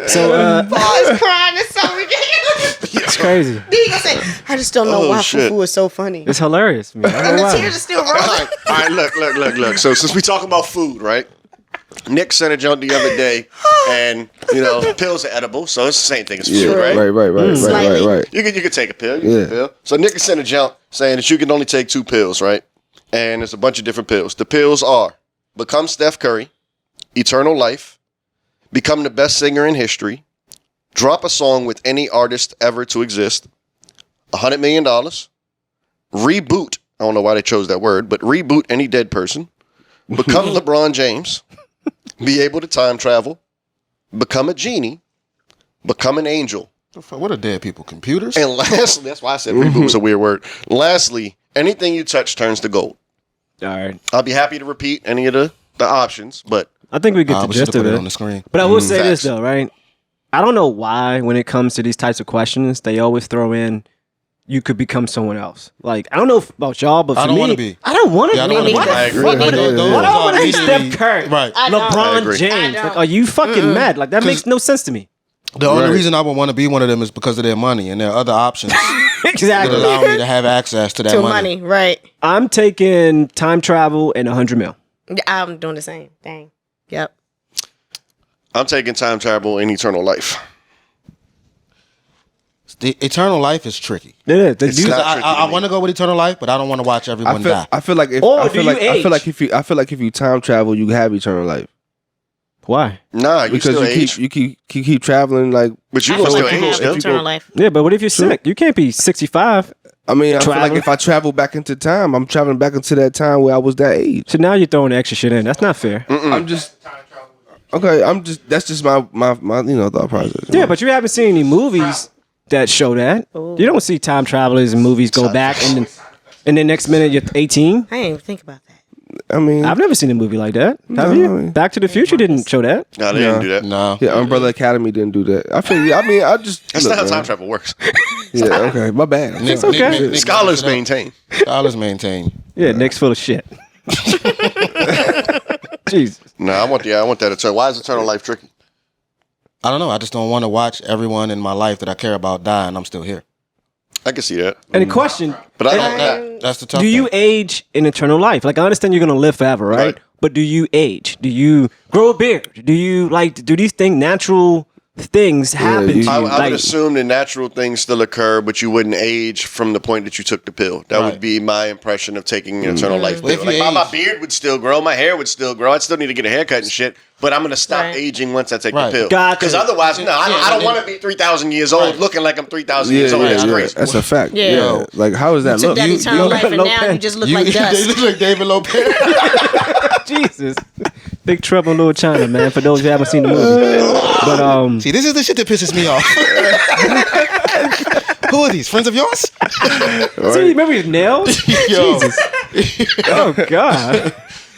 So, Paul is crying. It's so ridiculous. it's crazy. Then you gonna say, I just don't know Oh, why shit. fufu is so funny. It's hilarious, man. I And don't know the why. tears are still All rolling. right, look. So since we talking about food, right? Nick sent a junk the other day, and pills are edible, so it's the same thing as food, Yeah. right? Right. You could take a pill. You Yeah. can pill. So Nick sent a junk saying that you can only take 2 pills, right? And there's a bunch of different pills. The pills are become Steph Curry, eternal life, become the best singer in history, drop a song with any artist ever to exist, $100 million, reboot. I don't know why they chose that word, but reboot any dead person, become LeBron James, be able to time travel, become a genie, become an angel. What are dead people? Computers? And lastly, that's why I said reboot was a weird word. Lastly, anything you touch turns to gold. All right. I'll be happy to repeat any of the options, but I think we get the we should gist have of put it it. on the screen. But I will say this, Facts. though, right? I don't know why when it comes to these types of questions, they always throw in, you could become someone else. Like, I don't know about y'all, but for I don't me, wanna be. I don't want to Yeah, I be. don't wanna Why be. the I agree. fuck would I it- agree. why do I want to be Immediately- Steph Curry? Right. I LeBron agree. James. I Like, don't. are you fucking mad? Like, that makes no sense to me. The only Right. reason I would want to be one of them is because of their money and their other options that Exactly. allow me to have access to that To money. money, right. I'm taking time travel and 100 mil. I'm doing the same thing. Yep. I'm taking time travel and eternal life. The eternal life is tricky. It is. The It's dude- not- I, tricky I, to I me. want to go with eternal life, but I don't want to watch everyone die. I feel like if Or I do feel you like I age? feel like if you time travel, you have eternal life Why? Nah, you because still you age, keep traveling. Like but you I gonna feel still like I age have still. eternal life. Yeah, but what if you're sick? You can't be 65. I mean, I feel like Traveling. if I travel back into time, I'm traveling back into that time where I was that age. So now you're throwing extra shit in. That's not fair. I'm just okay. That's just my thought process. Yeah, but you haven't seen any movies that show that. You don't see time travelers in movies go back and then next minute you're 18. I didn't even think about that. I mean, I've never seen a movie like that. Have you? Back to the Future didn't show that. No, they didn't do that. No. yeah, Umbrella Academy didn't do that. I feel. I mean, I just That's look, not how time man. travel works. Yeah, okay, my bad. I'm Nick- sorry. okay. Nick- Nick- Scholars Nick- maintain. Scholars maintain. Yeah, Nick's full of shit. Jesus. No, I want that eternal. Why is eternal life tricky? I don't know. I just don't want to watch everyone in my life that I care about die, and I'm still here. I can see that, And the question, but I don't. That's the tough do you thing. age in eternal life? Like, I understand you're going to live forever, right? Right. But do you age? Do you grow a beard? Do you, do these natural things happen to you? I would Like, assume the natural things still occur, but you wouldn't age from the point that you took the pill. That Right. would be my impression of taking an eternal life Well, if pill. you Like my age- beard would still grow, my hair would still grow. I'd still need to get a haircut and shit, but I'm gonna stop Right. aging once I take Right. the pill. Gotcha. Because otherwise, no, I don't want to be 3,000 years old looking like I'm 3,000 years old. That's crazy. That's a fact. Yeah. Yeah. Like, how does that Took look? that eternal life, and now you just look like They dust. look like David Lopez. Jesus. Big Trouble in Little China, man. For those who haven't seen the movie, but See, this is the shit that pisses me off. Who are these? Friends of yours? see, remember his nails? Yo, Oh God,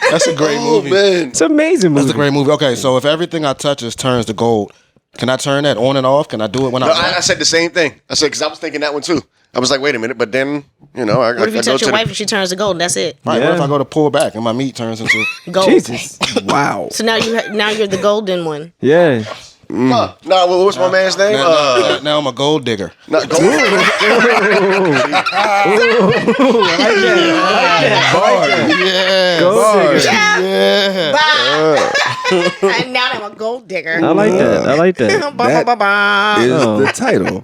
that's a great Oh movie. man, it's an amazing movie. That's a great movie. Okay, so if everything I touches turns to gold, can I turn that on and off? Can I do it when no, I I said the same thing. I said because I was thinking that one too. I was like, wait a minute, but then I What if you go touch to your the- wife and she turns to gold and that's it? Right, Yeah. what if I go to pull back and my meat turns into Gold. Jesus. Wow. So now you're the golden one. Yeah. No, what's my man's name? now I'm a gold digger. Not gold. Yeah. Gold digger. Yeah. Bye. And now I'm a gold digger. I like that. I like that. Ba, ba, ba, ba. Is Oh. the title.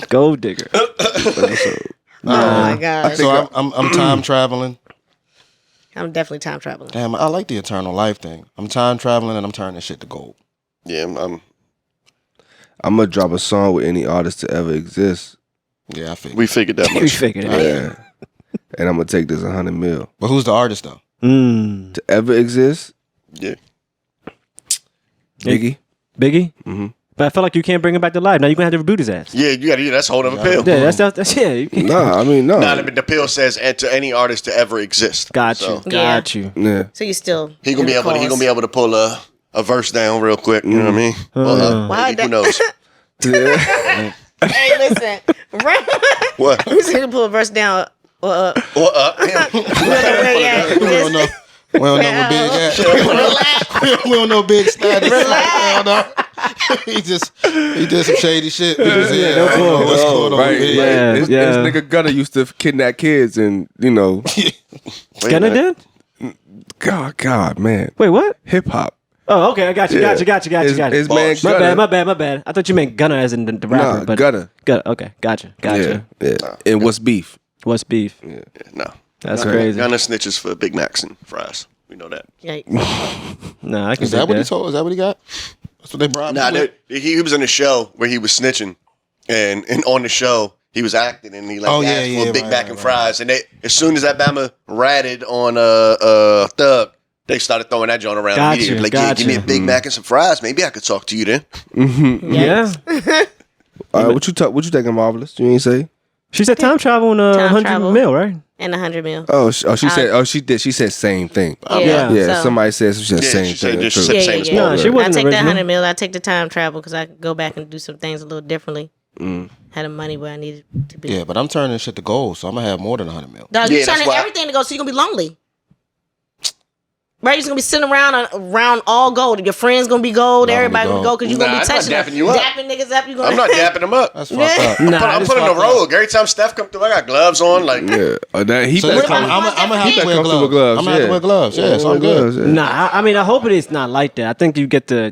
Gold digger. Oh my god. So I'm time traveling. I'm definitely time traveling. Damn, I like the eternal life thing. I'm time traveling and I'm turning shit to gold. Yeah, I'm gonna drop a song with any artist to ever exist. Yeah, I figured. we figured that We much. figured it out. Yeah. And I'm gonna take this 100 mil But who's the artist though? Mm. to ever exist. Yeah. Biggie. Biggie? Mm-hmm. But I feel like you can't bring him back to life. Now you're going to have to reboot his ass. Yeah, you got to. That's a whole other pill. Yeah, that's yeah. You can't. Nah, I mean no. Nah, but the pill says and to any artist to ever exist. Got So, you. Got you. Yeah. So you still He gonna be able. He gonna be able to pull a verse down real quick. You know what I mean? Well, Why maybe, who that- knows? Hey, listen. What? Who's going to pull a verse down? Well, Where you at? We don't know. We don't know what Big at. We don't know Big status. We don't know. He did some shady shit. We just, I don't know what's going on Right, with Big. Yeah. This nigga Gunna used to kidnap kids and Gunna did? God, man. Wait, what? Hip hop. Oh, okay. I got you. Yeah. Got you. His man My Gunna. bad. I thought you meant Gunna as in the rapper. Nah, but Gunna. Okay, gotcha. Yeah. And what's beef? What's beef? No, That's crazy. Gunna snitches for Big Macs and fries. We know that. Yikes. Nah, I can Is that what he told? Is that what he got? That's what they brought Nah, him with? he was in a show where he was snitching, and on the show he was acting, and he asked for a Big Mac and fries, and they as soon as that Bama ratted on Thug, they started throwing that joint around Gotcha, immediately. Like, yeah, give me a Big Mac and some fries. Maybe I could talk to you then. Yeah. What you taking, Marvelous? You ain't say? She said time travel and Time 100 travel. mil, right? And 100 mil. She did. She said same thing. Yeah. So- Somebody said she said Yeah, same she said thing. this. She True. said the Yeah, same yeah, as yeah. Paul No, Rudd. she wasn't I take that original. 100 mil. I take the time travel because I could go back and do some things a little differently. Had the money where I needed to be. Yeah, but I'm turning shit to gold, so I'm gonna have more than 100 mil. Dog, Yeah, you're that's turning why- everything to go, so you're gonna be lonely. Right, you're just gonna be sitting around all gold. Your friends gonna be gold. Not Everybody gonna gonna be go because you're gonna Nah, be I'm not touching them, dapping you up. dapping niggas up. You gonna? I'm not dapping him up. That's fucked up. I'm Nah, putting the rogue. Every time Steph come through, I got gloves on. Like, Yeah. He So better I'm come. gonna have to wear comfortable gloves. gloves, I'm gonna have to yeah. wear gloves. Yeah, so I'm good. Nah, I mean, I hope it is not like that. I think you get to,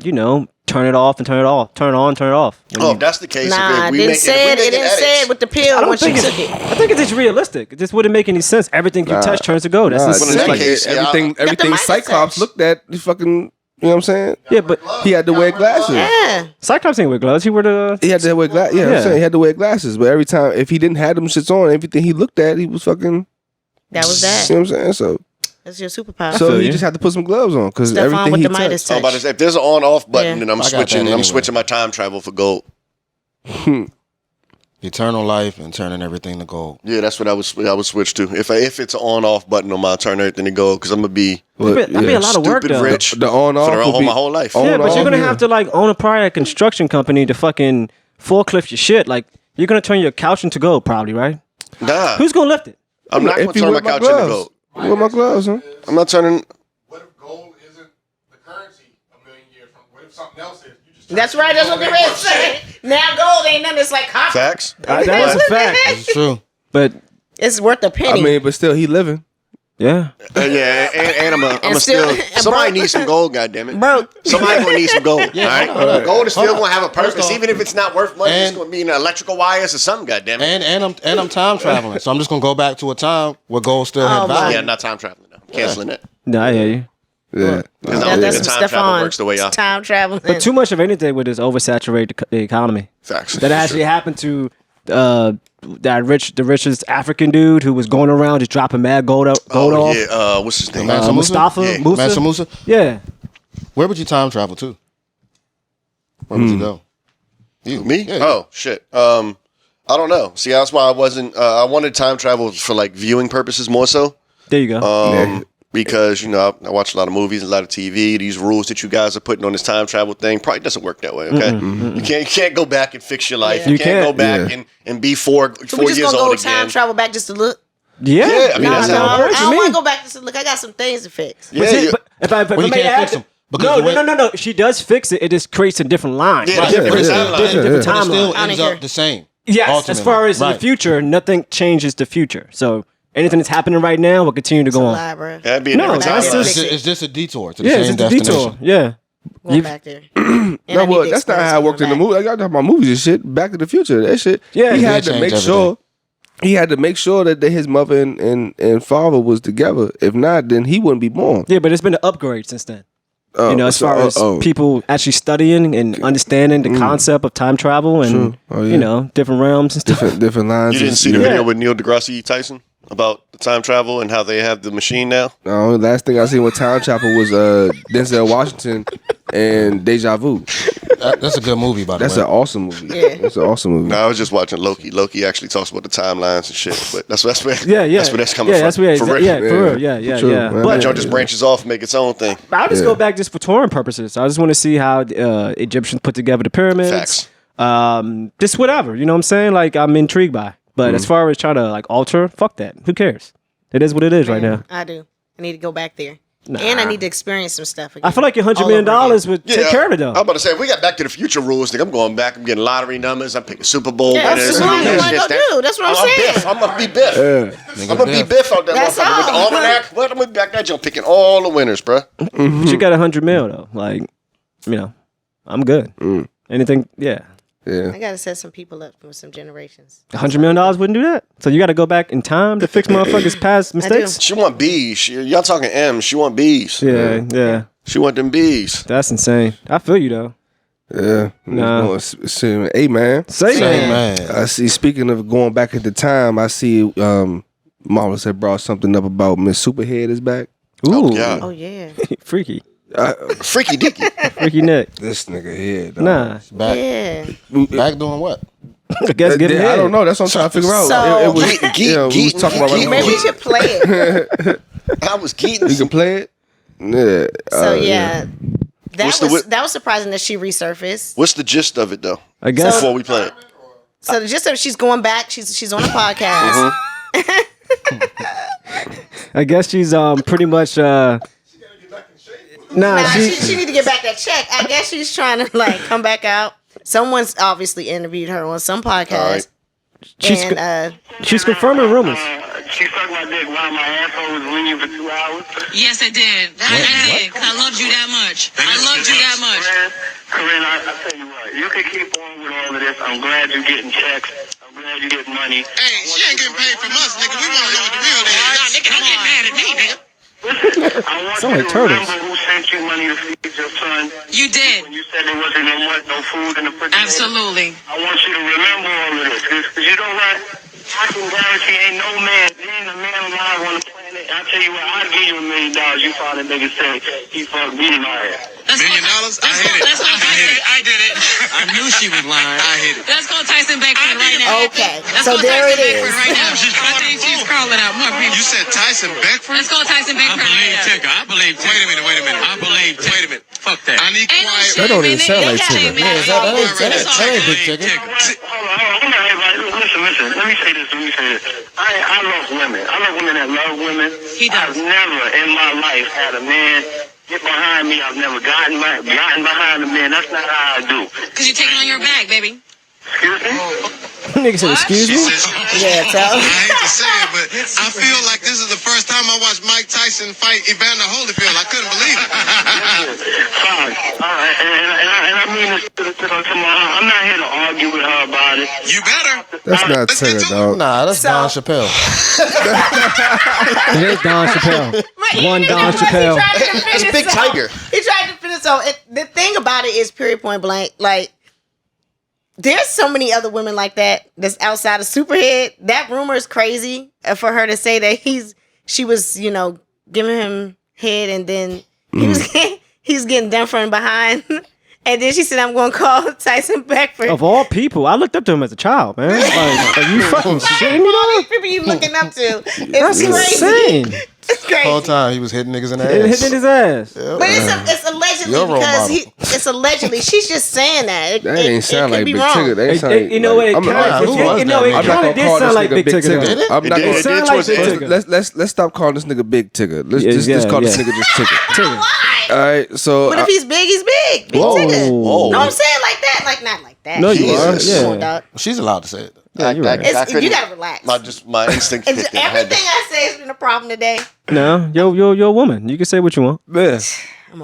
turn it off and turn it off, turn it on, turn it off. oh, if that's the case, Nah, if it we didn't make say it. It didn't say edits, it with the pill I don't once you think took it. I think it's just realistic. It just wouldn't make any sense. Everything you touch turns to gold. That's Nah, insane. it's in that like case, yeah, everything Midas Cyclops touch. looked at. He fucking. You know what I'm saying? Yeah, but He had to wear glasses. Yeah. Cyclops ain't wear gloves. He wear the. He had to wear glasses. Yeah, Yeah. I'm saying he had to wear glasses. But every time, if he didn't have them shits on, everything he looked at, he was fucking. That was You that. know what I'm saying? So That's your superpower. So feel he you. just had to put some gloves on because Stefan everything with he the Midas touched. Oh, touch. but if there's an on-off button, Yeah. then I'm I got that switching. anyway. I'm switching my time travel for gold. Eternal life and turning everything to gold. Yeah, that's what I would switch to. If it's an on-off button on my turn everything to gold, because I'm gonna be That'd be a lot of work stupid though. rich The on off for would be my whole life. on Yeah, but you're off, gonna yeah. have to like own a prior construction company to fucking forklift your shit. Like you're gonna turn your couch into gold, probably, right? Nah, Who's gonna lift it? I'm not If gonna you turn my wear my couch into gloves. gold. Wear my gloves, huh? I'm not turning. What if gold isn't the currency a million years from? What if something else is? You just That's right. That's what the red say. Now gold ain't nothing. It's like copper. Facts. That is a fact. It's true. But It's worth a penny. I mean, but still, he living. yeah, Yeah, and I'm And a still. still- Somebody bro- needs some gold. Goddammit. Broke. Somebody gonna need some gold. all right, hold on. gold is still Hold on. gonna have a purpose, First off- even if it's not worth money. It's And- gonna be in electrical wires or something. Goddammit. And I'm time traveling, so I'm just gonna go back to a time where gold still Oh, had my. value. Yeah, not time traveling. No. I'm canceling that. no, I hear you. Yeah. Because I don't That's think the some time stuff travel on works the way y'all. time traveling. But too much of anything would just oversaturate the economy. Facts. That actually happened to the richest African dude who was going around just dropping mad gold off. Yeah. What's his name? Mansa Musa? Mustafa Yeah. Musa. Mansa Musa? Yeah. Where would you time travel to? Where would you go? You. Me? Yeah, Oh shit. I don't know. See, that's why I wasn't. I wanted time travel for like viewing purposes more so. There you go. Because I watch a lot of movies, a lot of TV. These rules that you guys are putting on this time travel thing probably doesn't work that way. Okay, you can't go back and fix your life. Yeah. You can't go back and be four so we just years gonna old go time again. travel back just to look. Yeah. I mean, that's how it works. I don't want to go back just to look. I got some things to fix. Yeah, you- If I Well, you may can't add fix to- them. Because No. She does fix it. It just creates a different line. Yeah, Right. different Different timeline. different But it still timeline. I ends don't up care. the same. Yes, ultimately. as far as in the Right. future, nothing changes the future. So anything that's happening right now will continue to go on. Lie, bro. That'd be a No, different that's timeline. just- It's just a detour to the Yeah, same it's just a destination. detour. Yeah. Going back there. No, well, that's not how it worked in the movie. Like, y'all talking about movies and shit. Back to the Future, that shit. Yeah, he it had did to make change sure. He had to make sure that his mother and father was together. If not, then he wouldn't be born. Yeah, but it's been an upgrade since then. As so- far as people actually studying and understanding the concept of time travel and True. Oh, yeah. different realms and stuff. different lines. You didn't see the yeah. video with Neil deGrasse Tyson about the time travel and how they have the machine now? No, last thing I seen with time travel was Denzel Washington and Deja Vu. That's a good movie, by the That's way. an awesome movie. Yeah. That's an awesome movie. No, I was just watching Loki. Loki actually talks about the timelines and shit, but that's where Yeah, yeah. that's where that's coming yeah, from. That's where, for real. yeah, for real. Yeah, True, yeah. man. But That joint just branches off and make its own thing. I'll just go back just for touring purposes. I just want to see how Egyptians put together the pyramids. Facts. Just whatever. You know what I'm saying? Like, I'm intrigued by. But as far as trying to like alter, fuck that. Who cares? It is what it is right now. I do. I need to go back there. And I need to experience some stuff again. I feel like your $100 All million over again. would take care of it though. I'm about to say, if we got Back to the Future rules, nigga, I'm going back. I'm getting lottery numbers. I'm picking Super Bowl Yeah, winners. that's what I'm gonna go do. That's what I'm saying. Biff. I'm gonna be Biff. I'm gonna be Biff out there. That's motherfucker, with the all. almanac. What? I'm gonna be back that joint picking all the winners, bruh. But you got $100 million though. Like, I'm good. Anything? Yeah. Yeah. I gotta set some people up for some generations. $100 million wouldn't do that. So you got to go back in time to fix motherfuckers' past mistakes. She want B's. Y'all talking M's. She want B's. Yeah. She want them B's. That's insane. I feel you though. Yeah. Nah. Hey, man. Say man. I see. Speaking of going back at the time, I see Marvelous had brought something up about Miss Superhead is back. Ooh, God. Oh yeah. freaky, Freaky deaky. freaky Nick. This nigga here, dog. Nah, Back, Yeah. back doing what? I guess give I don't know. That's what I'm trying to figure out. So- It was, Geek, we was talking about geek, Maybe we should play it. I was geeking. You can play it. Yeah. So yeah. What's That was surprising that she resurfaced. What's the gist of it, though? I guess. Before we play it. So the gist of she's going back. She's on a podcast. I guess she's pretty much. Nah, She need to get back that check. I guess she's trying to like come back out. Someone's obviously interviewed her on some podcast. She's And she's confirming rumors. She sucked my dick while my asshole was leaning for 2 hours. Yes, I did. I did. 'Cause I loved you that much. I loved you that much. Corinne, I tell you what, you can keep on with all of this. I'm glad you're getting checks. I'm glad you're getting money. Hey, she ain't getting paid from us, nigga. We want to know what the real is. Nah, nigga, don't get mad at me, nigga. I want Sound you like to turtles. remember who sent you money to feed your son. You did. When you said there wasn't no food in the refrigerator. Absolutely. I want you to remember all of this. Because you know what? I can guarantee ain't no man, ain't a man alive on the planet. I tell you what, I'll give you $1 million. You find a nigga say he fucked me in my ass. Let's $1 million? I hit it. Let's go I hit it. I did it. I knew she was lying. I hit it. Let's go Tyson Beckford right now. Okay, Let's so go there Tyson it Beckford is. right now. She's I think she's crawling out more people. You said Tyson Beckford? Let's go Tyson Beckford right now. Tigger. I believe Tigger. Wait a minute. I believe Tigger. Wait a minute. Fuck that. I need Ain't no quiet. shame That don't even in it. sound like Ain't Tigger. shame in Yeah, it. that ain't It's all Big good. Tigger. Hold on, everybody. Listen. Let me say this. I love women. I love women that love women. He does. I've never in my life had a man get behind me. I've never gotten behind a man. That's not how I do. Because you're taking on your back, baby. Excuse me? Nigga said, excuse me? Yeah, tell. I hate to say it, but I feel like this is the first time I watched Mike Tyson fight Evander Holyfield. I couldn't believe it. Fine. All right. And I mean this to I'm not here to argue with her about it. You better. That's not Let's get Tigger, to it. dog. Nah, that's Don Chappelle. It is Don Chappelle. One Don Chappelle. That's Big Tigger. He tried to finish. So the thing about it is, period, point blank, like, there's so many other women like that that's outside of Superhead. That rumor is crazy for her to say that she was, giving him head and then he's getting done from behind. And then she said, I'm going to call Tyson back for Of all people, I looked up to him as a child, man. Like, are you fucking shitting me, all these dog? people you looking up to. It's That's crazy. insane. It's crazy. The whole time he was hitting niggas in the It ass. hit his ass. But it's allegedly Your role because model. it's allegedly. She's just saying that. That ain't sound like Big Tigger. That ain't sound You know what? It I'm not- kind who of was that, it man? kind of did sound like Big Tigger. Did it? I'm not It gonna did sound like towards the Big end. Tigger. let's stop calling this nigga Big Tigger. Let's Yeah, just call this yeah. nigga just Tigger. Why? All right, so But if he's big, he's big. Big Whoa. Tigger. Whoa. No, I'm saying like that. Like, not like that. No, you are. Jesus. Come on, Yeah. dog. She's allowed to say it. Yeah, you're right. You gotta relax. My instinct And kicked in. I had everything to- I say has been a problem today. No, you're a woman. You can say what you want. yeah.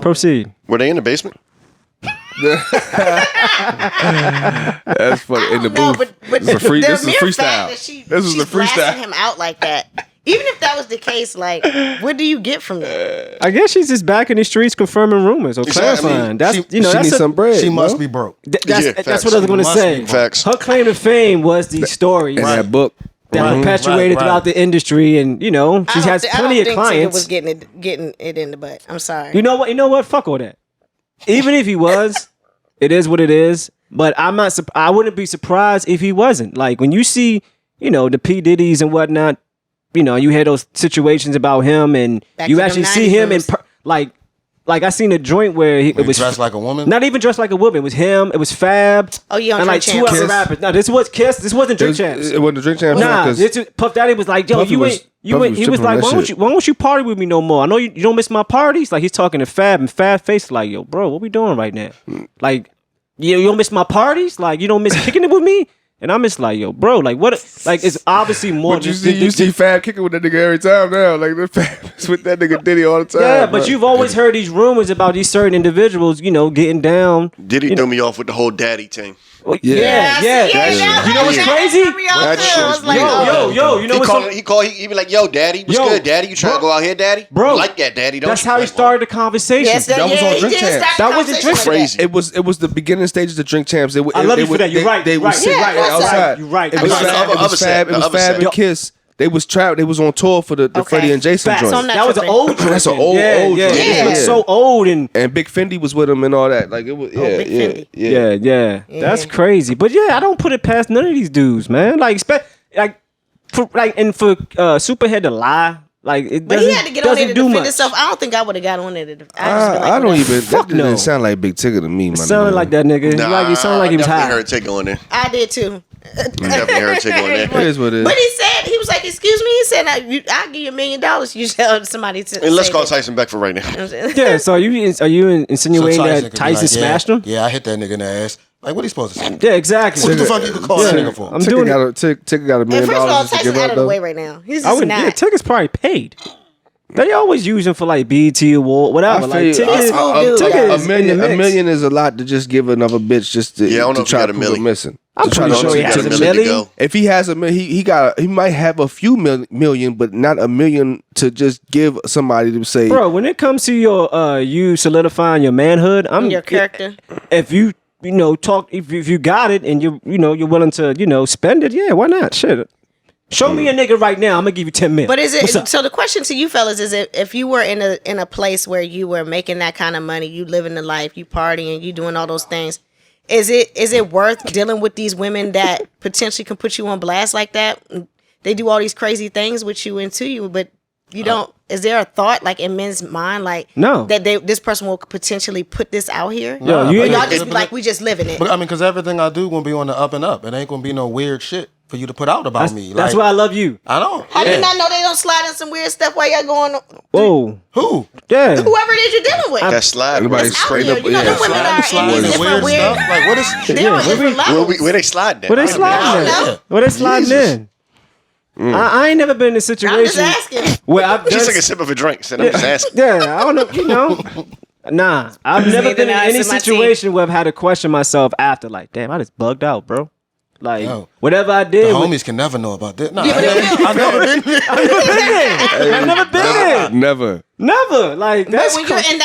Proceed. Were they in the basement? That's funny. In the No, booth. but This is a free. the This is a mere freestyle. fact that she's This is a blasting freestyle. him out like that. Even if that was the case, like, what do you get from that? I guess she's just back in the streets confirming rumors or Exactly. clarifying. That's She that's needs a- some bread. She must bro. be broke. that's Yeah, that's facts. what I was going to Must say. be. Facts. Her claim to fame was these stories In that book. that Right, perpetuated right, throughout right. the industry, and she has plenty of I don't think Tigger clients. was getting it in the butt. I'm sorry. You know what? You know what? Fuck all that. Even if he was, it is what it is. But I'm not. I wouldn't be surprised if he wasn't. Like when you see, the P Diddy's and whatnot. You hear those situations about him, and Back you to them actually 90s see him in rumors. like I seen a joint where it was dressed like a woman. not even dressed like a woman. It was him. It was Fab. Oh, you on and like Drink two Champs. other rappers. No, this was Kiss. This wasn't Drink Champs. It wasn't the drink champs. Nah, because this Puff Daddy was like, yo, Puffy you was- ain't. You Puffy ain't. was He was tripping on like, that why won't you party with me no more? I know you don't miss my parties. Like he's talking to Fab, and Fab face like, yo, bro, what we doing right now? Like, you don't miss my parties? Like you don't miss kicking it with me? And I'm just like, yo, bro, like what? Like it's obviously more. But you than- see Fab kicking with that nigga every time now. Like the Fab is with that nigga Diddy all the time. Yeah, but bro. you've always heard these rumors about these certain individuals, getting down. Diddy threw me off with the whole daddy thing. Yeah. You know what's crazy? That shit was like, weird. Yo, you know what's He be like, yo, daddy, what's Yo, good, daddy? You trying to bro. go out here, daddy? Bro, You like that, daddy, don't That's you? how he Like, started the conversation. Yes, That was on he Drink did Champs. start That the wasn't conversation Drink like Crazy. It was the beginning stages of Drink Champs. I love you for that. You're right. They You're was right. sitting Yeah, right that's outside. You're right. It was You're right. Fab. It Other was set, Fab. It the was other Fab set. and Kiss. They was trapped. They was on tour for the Okay. Freddie and Jason Facts. joint. So I'm not That was an tripping. old joint. That's an old yeah. joint. It Yeah. looks so old and And Big Fendi was with him and all that. Like it was. Yeah, Big yeah, Fendi. yeah. yeah. That's crazy. But yeah, I don't put it past none of these dudes, man. Like for Superhead to lie, like it But doesn't, he had to get on there doesn't to do defend much. himself. I don't think I would have got on there. I don't even. Fuck That didn't no. sound like Big Tigger to me, It man. sounded like that nigga. Nah, He sounded like he was I high. definitely heard Tigger on there. I did too. Definitely heard Tigger on there. It is what it is. But he was like, excuse me. He said, I'll give you $1 million. You tell somebody to. And let's say call that. Tyson back for right now. You know what I'm saying? Yeah. So are you insinuating So that could be Tyson like, smashed him? Yeah, I hit that nigga in the ass. Like, what he supposed to say? Yeah, exactly. What the fuck you could call that nigga for? I'm doing it. Tigger got $1 And million first of all, just to Tyson give out up of the though. way right now. He's I just would. not. Yeah, Tigger's probably paid. They always use him for like BET award, whatever. Like He's Tigger, smooth dude. Tigger A is in the mix. million is a lot to just give another bitch just to, Yeah, I don't know to if he try got to a prove milli. it missing. I'm To try pretty to sure he to has a Tigger. million. If he has a million, he might have a few million, but not a million to just give somebody to say. Bro, when it comes to your you solidifying your manhood, I'm Your character. If you talk, if you got it and you're willing to spend it, yeah, why not? Shit. Show me a nigga right now. I'm gonna give you 10 million. But is What's it up? so? The question to you fellas is: if you were in a place where you were making that kind of money, you living the life, you partying, you doing all those things, is it worth dealing with these women that potentially can put you on blast like that? They do all these crazy things with you and to you, but you don't. Is there a thought like in men's mind like No. that this person will potentially put this out here? Yo, you Or ain't- y'all just be like, we just living it. But I mean, because everything I do gonna be on the up and up. It ain't gonna be no weird shit. for you to put out about me. That's Like, why I love you. I don't. How do you not know they don't slide in some weird stuff while y'all going? Whoa. Who? Yeah. Whoever it is you're dealing with. That slide. Anybody That's out straight here. up, You know, them women are Sliding in in different weird weird. stuff. Like what is? They're on different levels. Where they slide at? Where they sliding know. in? Where they sliding in? I ain't never been in a I'm situation just asking. where I've She done. took a sip of a drink. Said, I'm just asking. Yeah, I don't know. You know. Nah, I've never been in nice any in my situation where I've had to question myself after. Like, damn, I just bugged out, bro. Like, Yo. whatever I The did. homies can never know about that. Nah, Yeah, but I've never been there. I've never been there. Never. Never. Like, But that's when you're in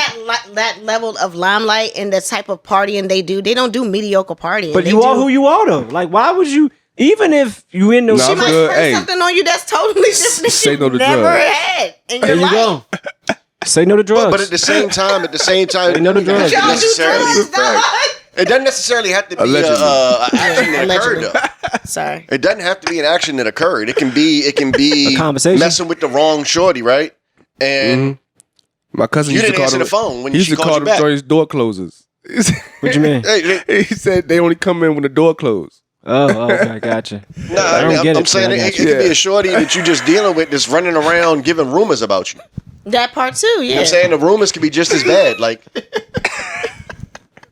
that level of limelight and the type of partying they don't do mediocre partying. But They you are do- who you are, though. Like, why would you? Even if you in the Nah, She I'm might good. spray Hey. something on you that's totally different that Say you've no to never drugs. had in your there you life. go. Say no to drugs. But at the same time, know the drugs. Y'all do necessarily, drugs, dog. it doesn't necessarily have to be Allegedly. an action that occurred. Allegedly. Though. Sorry. It doesn't have to be an action that occurred. It can be A conversation. messing with the wrong shorty, right? And My cousin You used to didn't call answer them, the phone when he used she to call called you them back. joints door closers. What you mean? He said they only come in when the door closed. Oh, okay, gotcha. nah, I don't get I'm it, saying but I it, got it you. could be Yeah. a shorty that you just dealing with that's running around giving rumors about you. That part too, You know yeah. what I'm saying? The rumors could be just as bad. Like,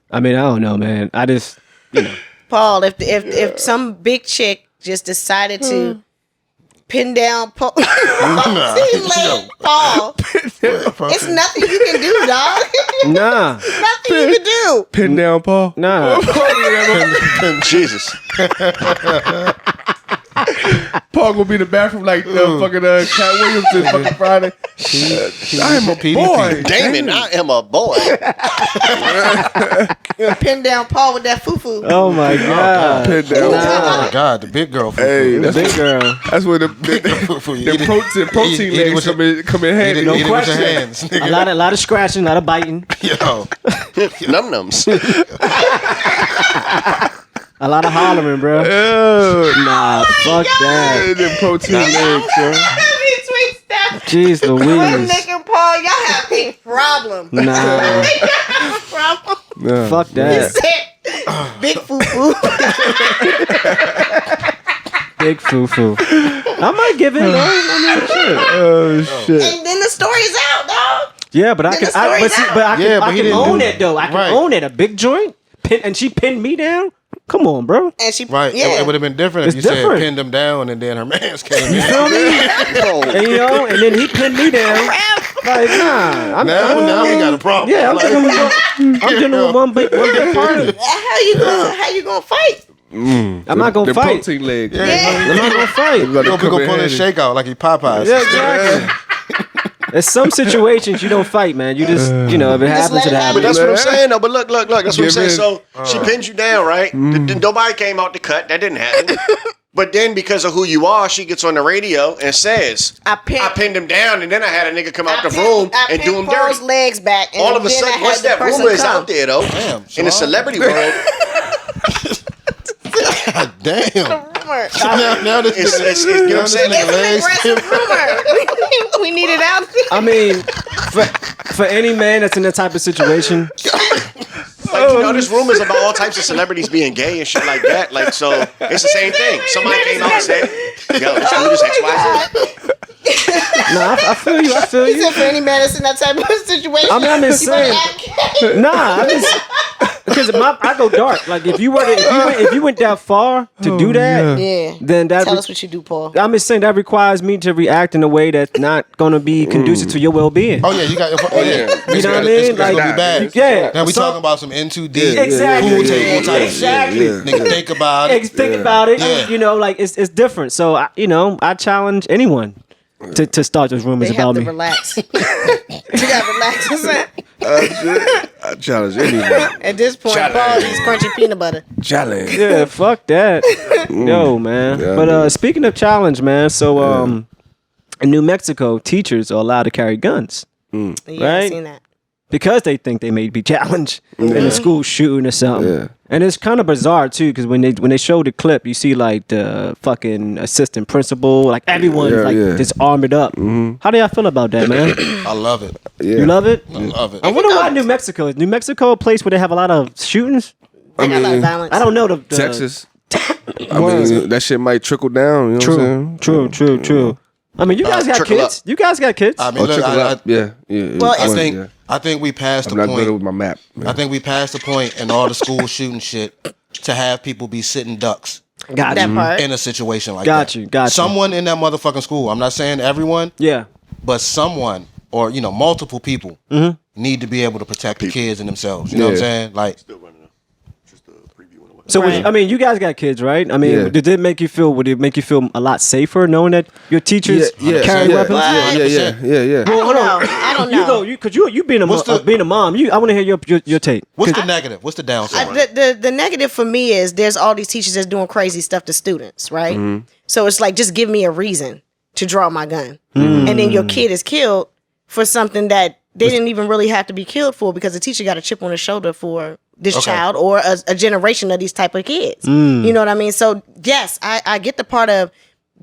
I mean, I don't know, man. I just, you know. Paul, if some big chick just decided to pin down Paul, Paul, it's nothing you can do, dog. Nah, Nothing you can do. Pin down, Paul. nah. Jesus. Paul gonna be in the bathroom like fucking Cat Williams this fucking Friday. I am a boy. Damon, I am a boy. Pin down Paul with that FuFu. Oh my god. Pin down. Oh my God, the big girl. Hey, The big girl. that's where the Eat it- protein eat it legs with come in handy. Eat No it with your question. hands. A Nigga. lot of scratching, a lot of biting, Yo. Num nums. a lot of hollering, bro. Nah, fuck that. Them protein legs, bro. Between Steph Jeez and Louise. Nick and Paul, y'all have a problem. Nah, Y'all have a problem. Yeah. fuck He that. said, big FuFu. Big FuFu. I might give in, though. I mean, shit. Oh shit. And then the story's out, dog. Yeah, but I Then can, the story's out. Yeah, but I he can didn't own do it though. I can right. own it. A big joint, and she pinned me down. Come on, bro. And she, Right. yeah. It would have been different if It's you different. said pinned him down and then her man's came in. Feel me? And you know, and then he pinned me down. Like, nah. Now we got a problem. Yeah, I'm dealing with one big party. How you gonna fight? I'm not gonna The fight. protein legs. I'm not gonna fight. Gotta Go come in pull handy. his shake out like he Popeyes. Yeah, exactly. There's some situations you don't fight, man. You just, if it happens, let it it happens. But that's what I'm saying, though. But look. That's what I'm Give saying. in. So she pinned you down, right? Nobody came out to cut. That didn't happen. But then because of who you are, she gets on the radio and says, I I pinned him down, and then I had a nigga come out the pinned- room I and do pinned him Paul's dirty. legs back. And All of a then I sudden, had once the that person rumor is come. out there, though, Damn, in the celebrity world, Damn. Rumor. Now this it's you know what I'm saying? It's an aggressive rumor. We need it out. I mean, for any man that's in that type of situation, Like, there's rumors about all types of celebrities being gay and shit like that. Like, so it's the same thing. Somebody came out and said, yo, this dude is XYZ. I feel you. I feel He you. said for any man that's in that type of situation. I mean, I'm just you better saying. advocate. Nah, because I go dark. Like if you went that far to do that, Yeah. then that Tell us what you do, Paul. I'm just saying that requires me to react in a way that's not going to be conducive to your well-being. Oh yeah, you got. Oh yeah, You know what I mean? It's gonna be bad. Yeah. Now we So- talking about some N2D Exactly. pool table type Exactly. shit. Nigga, think about it. Think about it. Yeah. Like it's different. So I challenge anyone to start those rumors They about have to me. relax. You gotta relax. I challenge anyone. At this point, Paul eats crunchy peanut butter. Challenge. Yeah, fuck that. Yo, man. Yeah, But man. speaking of challenge, man. So in New Mexico, teachers are allowed to carry guns. Yeah, Right? I seen that. Because they think they may be challenged in a school shooting or something. Yeah. And it's kind of bizarre too, because when they show the clip, you see like the fucking assistant principal, like everyone just armored up. How do y'all feel about that, man? I love it. Yeah. You love it? I love it. I wonder why New Mexico is. New Mexico a place where they have a lot of shootings? They got a lot of violence. I don't know the Texas. I mean, that shit might trickle down. You know what I'm saying? True. I mean, you guys got trickle kids. You guys got kids. I mean, look, Trickle up. Yeah. Well, I think we passed I'm the not point. good with my map. I think we passed the point in all the school shooting shit to have people be sitting ducks Got that you. part. in a situation like Got that. you. Someone in that motherfucking school. I'm not saying everyone, Yeah. but someone or multiple people need to be able to protect the kids and themselves. You know what I'm Yeah. saying? Like, Still running up. Just a preview on the way. So, Right. I mean, you guys got kids, right? I mean, Yeah. did it make you feel? Would it make you feel a lot safer knowing that your teachers carry weapons? Yeah. Well, hold on. I don't You know. go, because you being a mom. I want to hear your take. what's the negative? What's the downside? The negative for me is there's all these teachers that's doing crazy stuff to students, right? So it's like, just give me a reason to draw my gun. And then your kid is killed for something that they didn't even really have to be killed for, because the teacher got a chip on his shoulder for this child or a generation of these type of kids. You know what I mean? So yes, I get the part of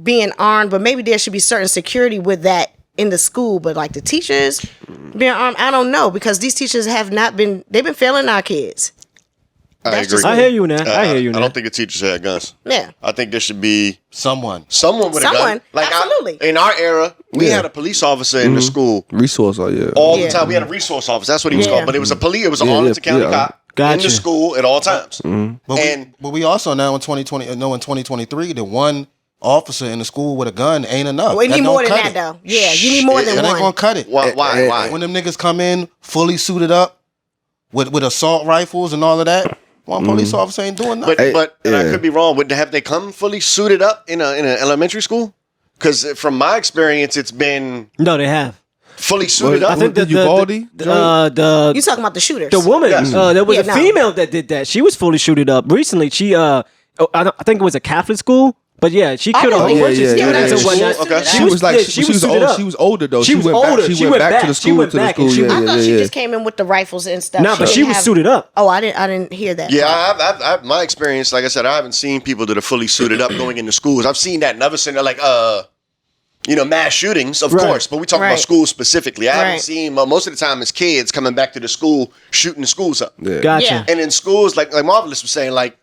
being armed, but maybe there should be certain security with that in the school. But like the teachers being armed, I don't know, because these teachers they've been failing our kids. I That's agree. just- I hear you now. I hear you I now. don't think the teachers had guns. Yeah. I think there should be Someone. someone with a Someone, gun. absolutely. In our era, we Yeah. had a police officer in the school Resource, all Yeah. the time. We had a resource officer. That's what he was Yeah. called. But it was a police. It was an Yeah, Arlington yeah, County yeah. cop in Gotcha. the school at all times. But we also now in 2023 that one officer in the school with a gun ain't enough. We That need don't more than cut that, it. though. Yeah, you need more than That ain't gonna one. cut it. Why? When them niggas come in fully suited up with assault rifles and all of that, one police officer ain't doing nothing. But and I yeah. could be wrong. Have they come fully suited up in an elementary school? Because from my experience, it's been No, they have. fully suited Well, up. I think the Uvalde joint? You talking about the shooters? the woman. Yes. There was Yeah, a no. female that did that. She was fully shooted up recently. She I think it was a Catholic school. But yeah, she killed a whole yeah, bunch of yeah, students yeah. and whatnot. Okay. She was like, yeah, she was suited old. up. She was older though. She was went older. Back, She went back. to the She school. went back and she- I thought she Yeah. just came in with the rifles and stuff. Nah, but she didn't was have- suited up. Oh, I didn't hear that. Yeah, I my experience, like I said, I haven't seen people that are fully suited up going into schools. I've seen that in other center, like mass shootings, of Right. course, but we talking about Right. schools specifically. I haven't Right. seen most of the time it's kids coming back to the school shooting the schools up. Yeah. Gotcha. Yeah. And in schools, like Marvelous was saying, like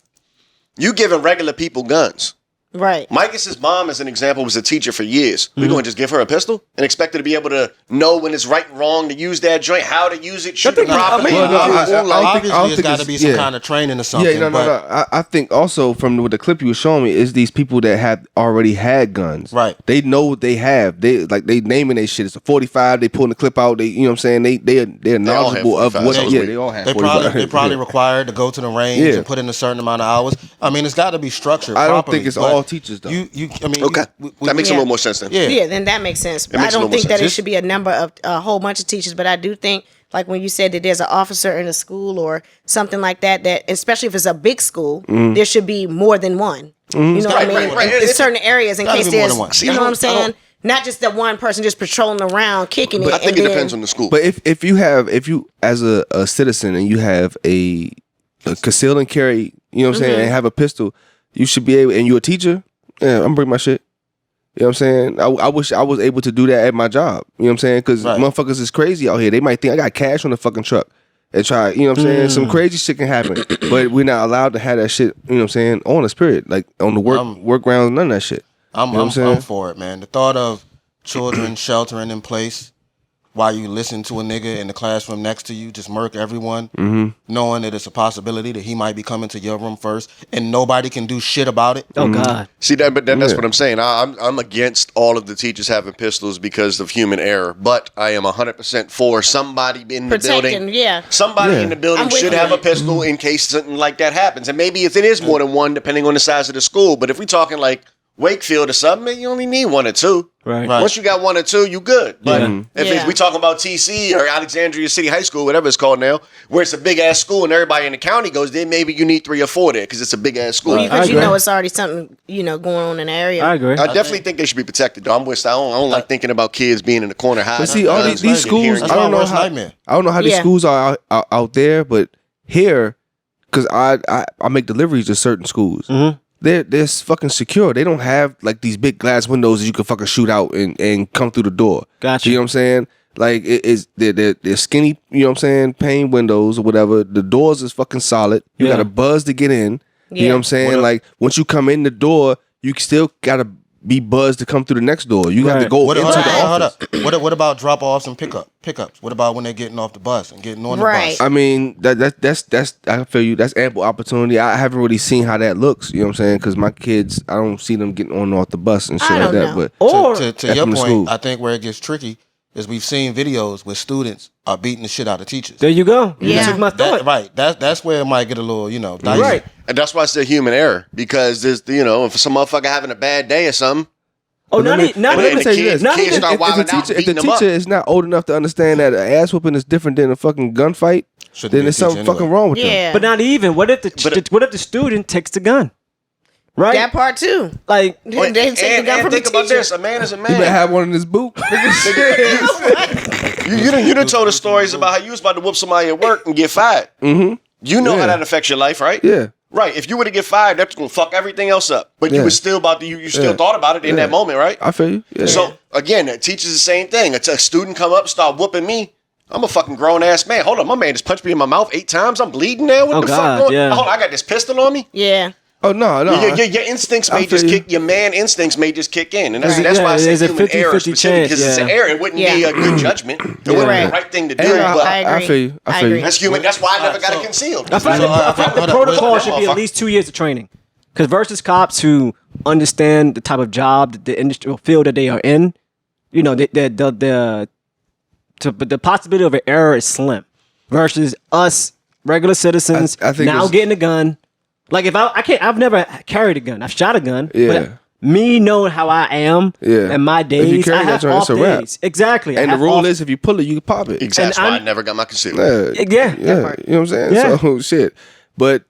you giving regular people guns. Right. Micah's mom, as an example, was a teacher for years. We're going to just give her a pistol and expect her to be able to know when it's right and wrong to use that joint, how to use it, shoot it properly. Well, no, I don't Obviously, think it's got to it's- be some yeah. kind of training or something. Yeah, no. I think also from the clip you were showing me is these people that have already had guns. Right. They know what they have. They naming their shit. It's a 45. They pulling the clip out. They, you know what I'm saying? They're all have knowledgeable of 45s. what. That was Yeah, weird. they all have. They 45. probably required to go to the range Yeah. and put in a certain amount of hours. I mean, it's got to be structured. I don't properly, think it's but all teachers, though. I mean, Okay. That makes a Yeah. little more sense then. Yeah. Yeah, then that makes sense. makes I a don't little think more that sense. it should be a number of a whole bunch of teachers, but I do think, like when you said that there's an officer in a school or something like that, that especially if it's a big school, there should be more than one. You know what I mean? right. In certain areas, in Gotta case be more there's, than one. you know what I'm saying? Not just that one person just patrolling around, kicking it. I think and it then- depends on the school. But if you as a citizen and you have a conceal and carry, you know what I'm saying, and have a pistol, you should be able. And you're a teacher. Yeah, I'm bringing my shit. You know what I'm saying? I wish I was able to do that at my job. You know what I'm saying? Because Right. motherfuckers is crazy out here. They might think I got cash on the fucking truck and try. You know what I'm saying? Some crazy shit can happen, but we're not allowed to have that shit. You know what I'm saying? On us, period. Like on the work grounds, none of that shit. I'm, You know what I'm saying? I'm for it, man. The thought of children sheltering in place while you listen to a nigga in the classroom next to you just murk everyone, knowing that it's a possibility that he might be coming to your room first and nobody can do shit about it. Oh God. See that, but that's Yeah. what I'm saying. I'm against all of the teachers having pistols because of human error, but I am 100% for somebody in the Protecting, building. yeah. Somebody Yeah. in the building I'm with should you. have a pistol in case something like that happens, and maybe if it is more than one, depending on the size of the school. But if we're talking like Wakefield or something, man, you only need one or two. Right. Right. Once you got one or two, you good. But Yeah. if Yeah. we talking about TC or Alexandria City High School, whatever it's called now, where it's a big ass school and everybody in the county goes, then maybe you need 3 or 4 there because it's a big ass school. I Because you agree. know it's already something, going on in the area. I agree. I definitely think they should be protected. Though. I don't like thinking about kids being in the corner hiding. But see, all guns these and schools, hearing I That's don't my know worst how. nightmare. I don't know how these Yeah. schools are out there, but here, because I make deliveries to certain schools. They're fucking secure. They don't have like these big glass windows that you can fucking shoot out and come through the door. Gotcha. You know what I'm saying? Like they're skinny. You know what I'm saying? Pane windows or whatever. The doors is fucking solid. You Yeah. got a buzz to get in. You know what I'm saying? Like once you come in the door, you still gotta be buzzed to come through the next door. You have to go into the office. What about drop offs and pickups? What about when they're getting off the bus and getting on the bus? I mean, that's I feel you. That's ample opportunity. I haven't really seen how that looks. You know what I'm saying? Because my kids, I don't see them getting on and off the bus and shit like that. But to your point, I think where it gets tricky is we've seen videos where students are beating the shit out of teachers. There you go. Yeah. That's my thought. Right. That's where it might get a little, dicey. Right. And that's why I said human error, because there's, if some motherfucker having a bad day or something. Oh, not let me say this. If the teacher is not old enough to understand that an ass whooping is different than a fucking gunfight, then there's something fucking wrong with them. But not even. What if the student takes the gun? Right. That part too. Like they take the gun from think the about teacher. this. A man is a man. He better have one in his boot. You done told the stories about how you was about to whoop somebody at work and get fired. Mm-hmm. You know how that affects your life, right? Yeah. Right. If you were to get fired, that's gonna fuck everything else up. But you was still about to. You still thought about it in that moment, right? I feel you. Yeah. So again, that teaches the same thing. A student come up, start whooping me. I'm a fucking grown ass man. Hold on, my man just punched me in my mouth 8 times. I'm bleeding now. What the fuck going? Yeah. Hold on, I got this pistol on me. Yeah. Oh no. Your instincts may just kick. Your man instincts may just kick in, and that's why I say human error specifically, because it's an error. It wouldn't be a good judgment. It wouldn't be the right thing to do. But I agree. I feel you. That's human. That's why I never got it concealed. I feel like the protocol should be at least 2 years of training. Because versus cops who understand the type of job, the industrial field that they are in, the possibility of an error is slim. Versus us regular citizens I think now getting a gun. Like if I've never carried a gun. I've shot a gun. Yeah. But me knowing how I am and my days, I have off days. Exactly. And the rule is if you pull it, you can pop it. Exactly. That's why I never got my concealment. Yeah. You know what I'm saying? Yeah. So shit. But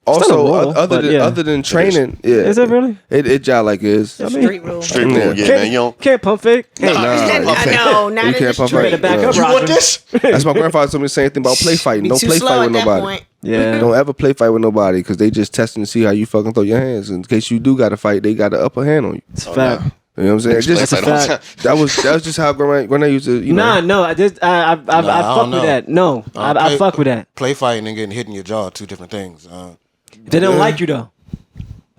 also other than training, is it really? It job like is Street rule. Street rule, man. You Can't pump fake. Hey, No, not in the pump street. fake. back up, You Roger. want this? That's my grandfather told me the same thing about play fighting. Don't Too play slow fight at with that nobody. point. Yeah. Don't ever play fight with nobody because they just testing to see how you fucking throw your hands. In case you do got to fight, they got the upper hand on you. It's a fact. You know what I'm saying? That's a fact. That was just how grandma used to. I fuck with that. No, I fuck with that. Play fighting and getting hit in your jaw, 2 different things. They don't like you though.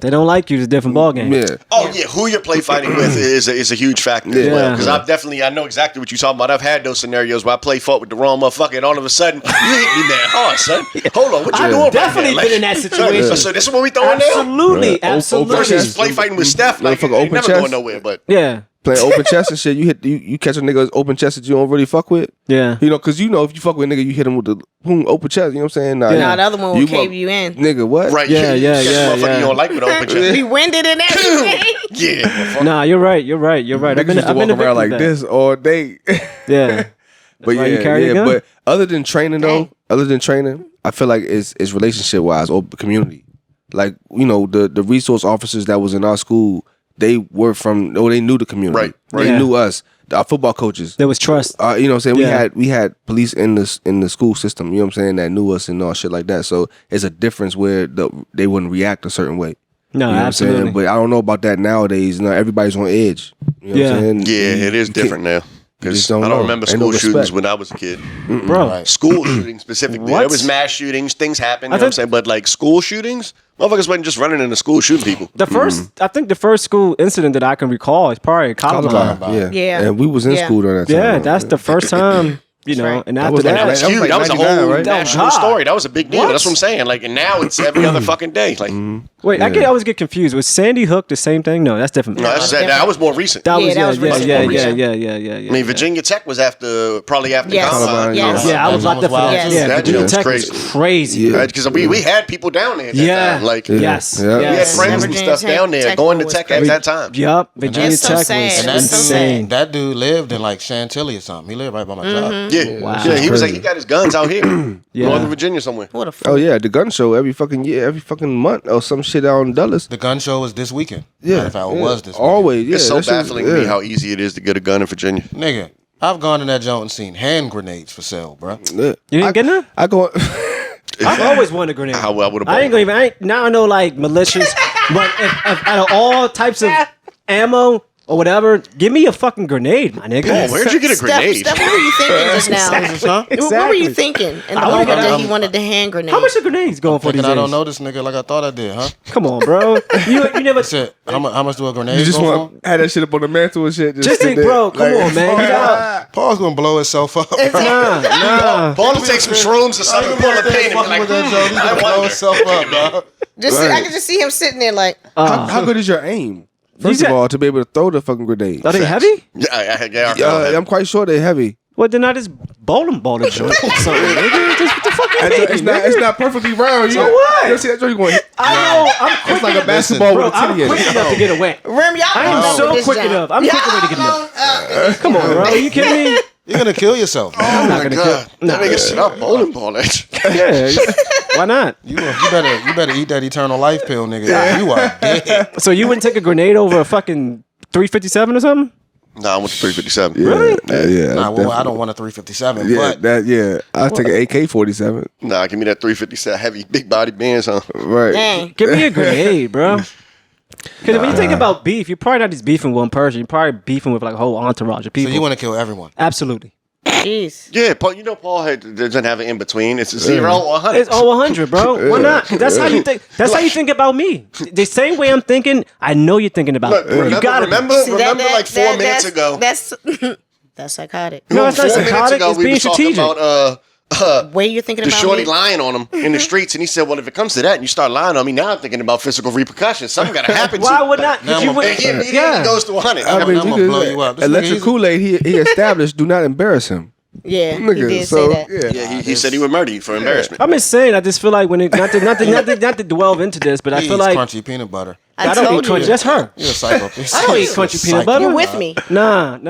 They don't like you. It's a different ballgame. Yeah. Oh yeah, who you're play fighting with is a huge factor as well. Because I know exactly what you're talking about. I've had those scenarios where I fought with the wrong motherfucker, and all of a sudden you hit me that hard, son. Hold on, what you doing? Definitely been in that situation. So this is what we throwing Absolutely, now. absolutely. Versus play fighting with Steph, like Motherfucker you ain't open never chest. going nowhere. But Yeah. Playing open chest and shit, you catch a nigga open chest that you don't really fuck with. Yeah. Because if you fuck with a nigga, you hit him with the open chest. You know what I'm saying? Nah, No, the other one will cave you in. Nigga, what? right, Yeah. motherfucker you don't like with open chest. Be winded and everything. Yeah, Nah, you're right. I've Niggas used to walk around like this all day. Yeah. But why you carry a gun? But other than training, I feel like it's relationship wise or community. Like the resource officers that was in our school. They were they knew the community. Right. They knew us. Our football coaches. There was trust. You know what I'm saying? Yeah. We had police in the school system, you know what I'm saying, that knew us and all shit like that. So it's a difference where they wouldn't react a certain way. No, You know absolutely. what I'm saying? But I don't know about that nowadays. Everybody's on edge. You know what I'm saying? Yeah, it is different now. Because just I don't don't know. remember Ain't no school shootings respect. when I was a kid. Bro. School shootings specifically. What? There was mass shootings. Things happened. You know what I'm saying? But like school shootings, motherfuckers wasn't just running into school shooting people. I think the first school incident that I can recall is probably Columbine. Yeah. And we was in school during that time. Yeah, that's the first time. Right. And That after was like that, That was That was huge. like That was a 99, whole right? national God. story. That was a big deal. What? That's what I'm saying. Like, and now it's every other fucking day. Like, wait, I always get confused. Was Sandy Hook the same thing? No, that's different. no, that was more recent. That was that was recent. yeah. I mean, Virginia Tech was probably after Yes. Columbine. Yes. Yeah, I was locked up for that. Yes. Yeah, That Virginia was Tech crazy. was crazy. Yeah. Because we had people down there at that Yeah. time. Like, Yes. Yeah. we had Yes. friends and Virginia stuff down there Tech going to was Tech at crazy. that time. Yup. Virginia That's so Tech sad. was That's so insane. That dude lived in like Chantilly or something. He lived right by my job. Yeah. Wow. Yeah, he was like, he got his guns out here. Yeah. Northern Virginia somewhere. What a Oh yeah, the gun show every fucking year, every fucking month or some shit out in Dulles. The gun show was this weekend. Yeah, Matter of fact, it was this weekend. always. Yeah, It's so that shit was- baffling to me how easy it is to get a gun in Virginia. Nigga, I've gone in that joint and seen hand grenades for sale, bro. Yeah. You didn't get none? I go. I've always wanted a grenade. I would've I ain't gonna even. Now I know like malicious, but if out of all types of ammo, or whatever. Give me a fucking grenade, my nigga. Oh, where'd you get a grenade? Steph, what were you thinking just now? What were you thinking in the moment that he wanted the hand grenade? How much the grenades going for these days? I don't know this nigga like I thought I did, huh? Come on, bro. You never said how much do a grenade? You just go want to have that shit up on the mantle and shit. Just think, bro. Come on, man. Paul's gonna blow himself up. Nah. Paul will take some shrooms or something, pull a pin, and be like, He's gonna blow himself up, bro. I can just see him sitting there like. How good is your aim? First of all, to be able to throw the fucking grenade. Are they heavy? Yeah, I'm quite sure they're heavy. Well, then I just bowl them joint. Something, nigga. Just what the fuck you mean, It's not perfectly round. So what? You see that joint going? I know. I'm quick. It's like a basketball with a I'm titty in quick it. enough to get away. Rim, y'all I am so quick enough. I'm quick enough to get enough. Come on, bro. Are you kidding me? You're gonna kill yourself. Oh my god! That nigga sit up bowling ball that. Yeah. Why not? You better eat that eternal life pill, nigga. You are dead. So you wouldn't take a grenade over a fucking 357 or something? Nah, I went to 357. Really? Yeah. Nah, well, I don't want a 357. Yeah, but I'll take an AK-47. Nah, give me that 357 heavy big body bands, huh? Right. Dang. Give me a grenade, bro. Because when you think about beef, you're probably not just beefing one person. You're probably beefing with like a whole entourage of people. so you want to kill everyone? Absolutely. Jeez. Yeah, Paul. You know Paul doesn't have an in between. It's a 0 or 100. It's all 100, bro. Why not? That's how you think. That's how you think about me. The same way I'm thinking, I know you're thinking about. Look, me. You gotta remember like 4 minutes ago. That's psychotic. No, it's not 4 minutes psychotic. ago, It's we being were talking strategic. about Way you're thinking the about shorty me? lying on him in the streets, and he said, "Well, if it comes to that, and you start lying on me, now I'm thinking about physical repercussions. Something got to happen." Why to would not? Now You I'm would, And he immediately yeah. goes to 100. I mean, I'm we gonna did blow that. you up. This Electric nigga- Kool-Aid, he established, do not embarrass him. Yeah, he Nigga, did so, say that. yeah. He said he would murder you for embarrassment. I'm just saying. I just feel like when it not to delve into this, but I He feel eats like crunchy peanut butter. I don't told eat crunchy. you. That's her. You're a psycho. I don't eat crunchy peanut butter. You're with me. No.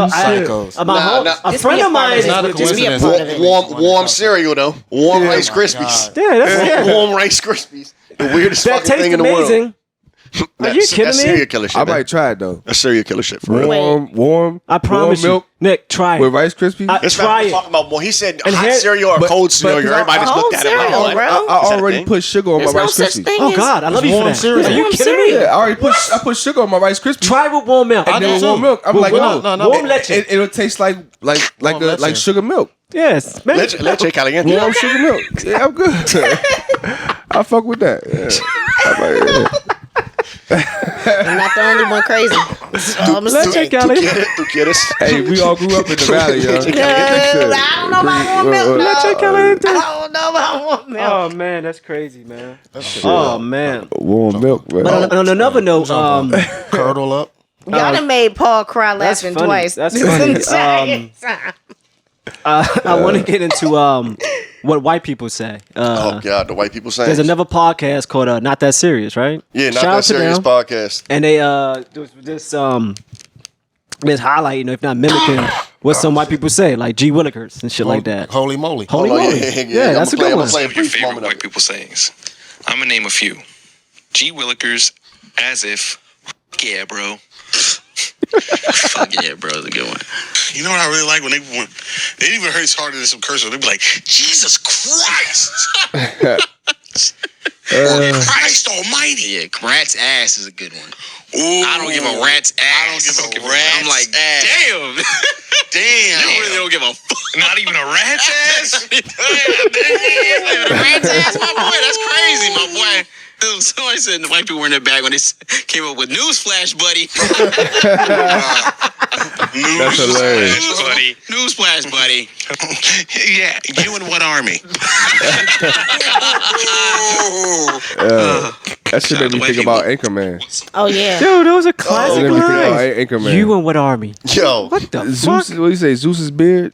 Psychos. A Just friend be a of mine part is of Not a it. Just be a coincidence. part of it. Warm cereal though. Warm Rice Krispies. yeah, that's Warm Rice Krispies. The weirdest that fucking tastes thing in the world. amazing. Are you kidding That's me? serial killer shit. I man. might try it though. That's serial killer shit for real. Warm. I promise warm milk you, Nick. Try with it. Rice Krispies. That's Try what I'm it. talking about. Well, he said And hot here- cereal or but- cold but- cereal. Everybody just Cold looked at it like, cereal, oh, bro. I is that a already thing? put sugar on There's my no Rice such Krispies. thing Oh as God, I love you for warm that. cereal. Are you Warm kidding cereal. me? Yeah, I put sugar on my Rice Krispies. Try with warm milk. And then do warm too. milk. I'm like, no, no, warm leche. It'll taste like leche. sugar milk. Yes, man. Leche caliente. Warm sugar milk. Yeah, I'm good. I fuck with that. Yeah. I'm like, yeah. I'm not the only one crazy. That's all I'm Leche saying. caliente. Tu quieres? Hey, we all grew up in the valley, yo. I don't know about warm milk. Leche caliente. I don't know about warm milk. Oh man, that's crazy, man. Oh man. Warm milk, man. But on another note, Curdle up. Y'all done made Paul cry That's laughing funny. twice. That's funny. I want to get into what white people say. Oh God, the white people saying. There's another podcast called Not That Serious, right? Yeah, not Shout that out to serious them. podcast. And they this highlighting, if not mimicking, what some white people say, like G Willikers and shit like that. Holy moly. Holy Oh, moly. Yeah, that's a good one. I'm play a Some of your brief favorite moment of white it. people sayings. I'm gonna name a few. G Willikers, as if. Yeah, bro. Fuck yeah, bro. It's a good one. You know what I really like when they even hurts harder than some curses. They be like, Jesus Christ, Christ Almighty. Yeah, rat's ass is a good one. Ooh, I don't give a rat's ass. I don't give a rat's I'm like, ass. damn. Damn. You really don't give a fuck. Not even a rat's ass. Damn, a rat's ass, my boy. That's crazy, my boy. Somebody said the white people were in their bag when they came up with newsflash, buddy. That's hilarious. buddy. Newsflash, buddy. Yeah, you in what army? That shit made me think about Anchorman. Oh yeah. Dude, that was a That classic made me think about line. Anchorman. You in what army? Yo, What the Zeus, fuck? what do you say? Zeus's beard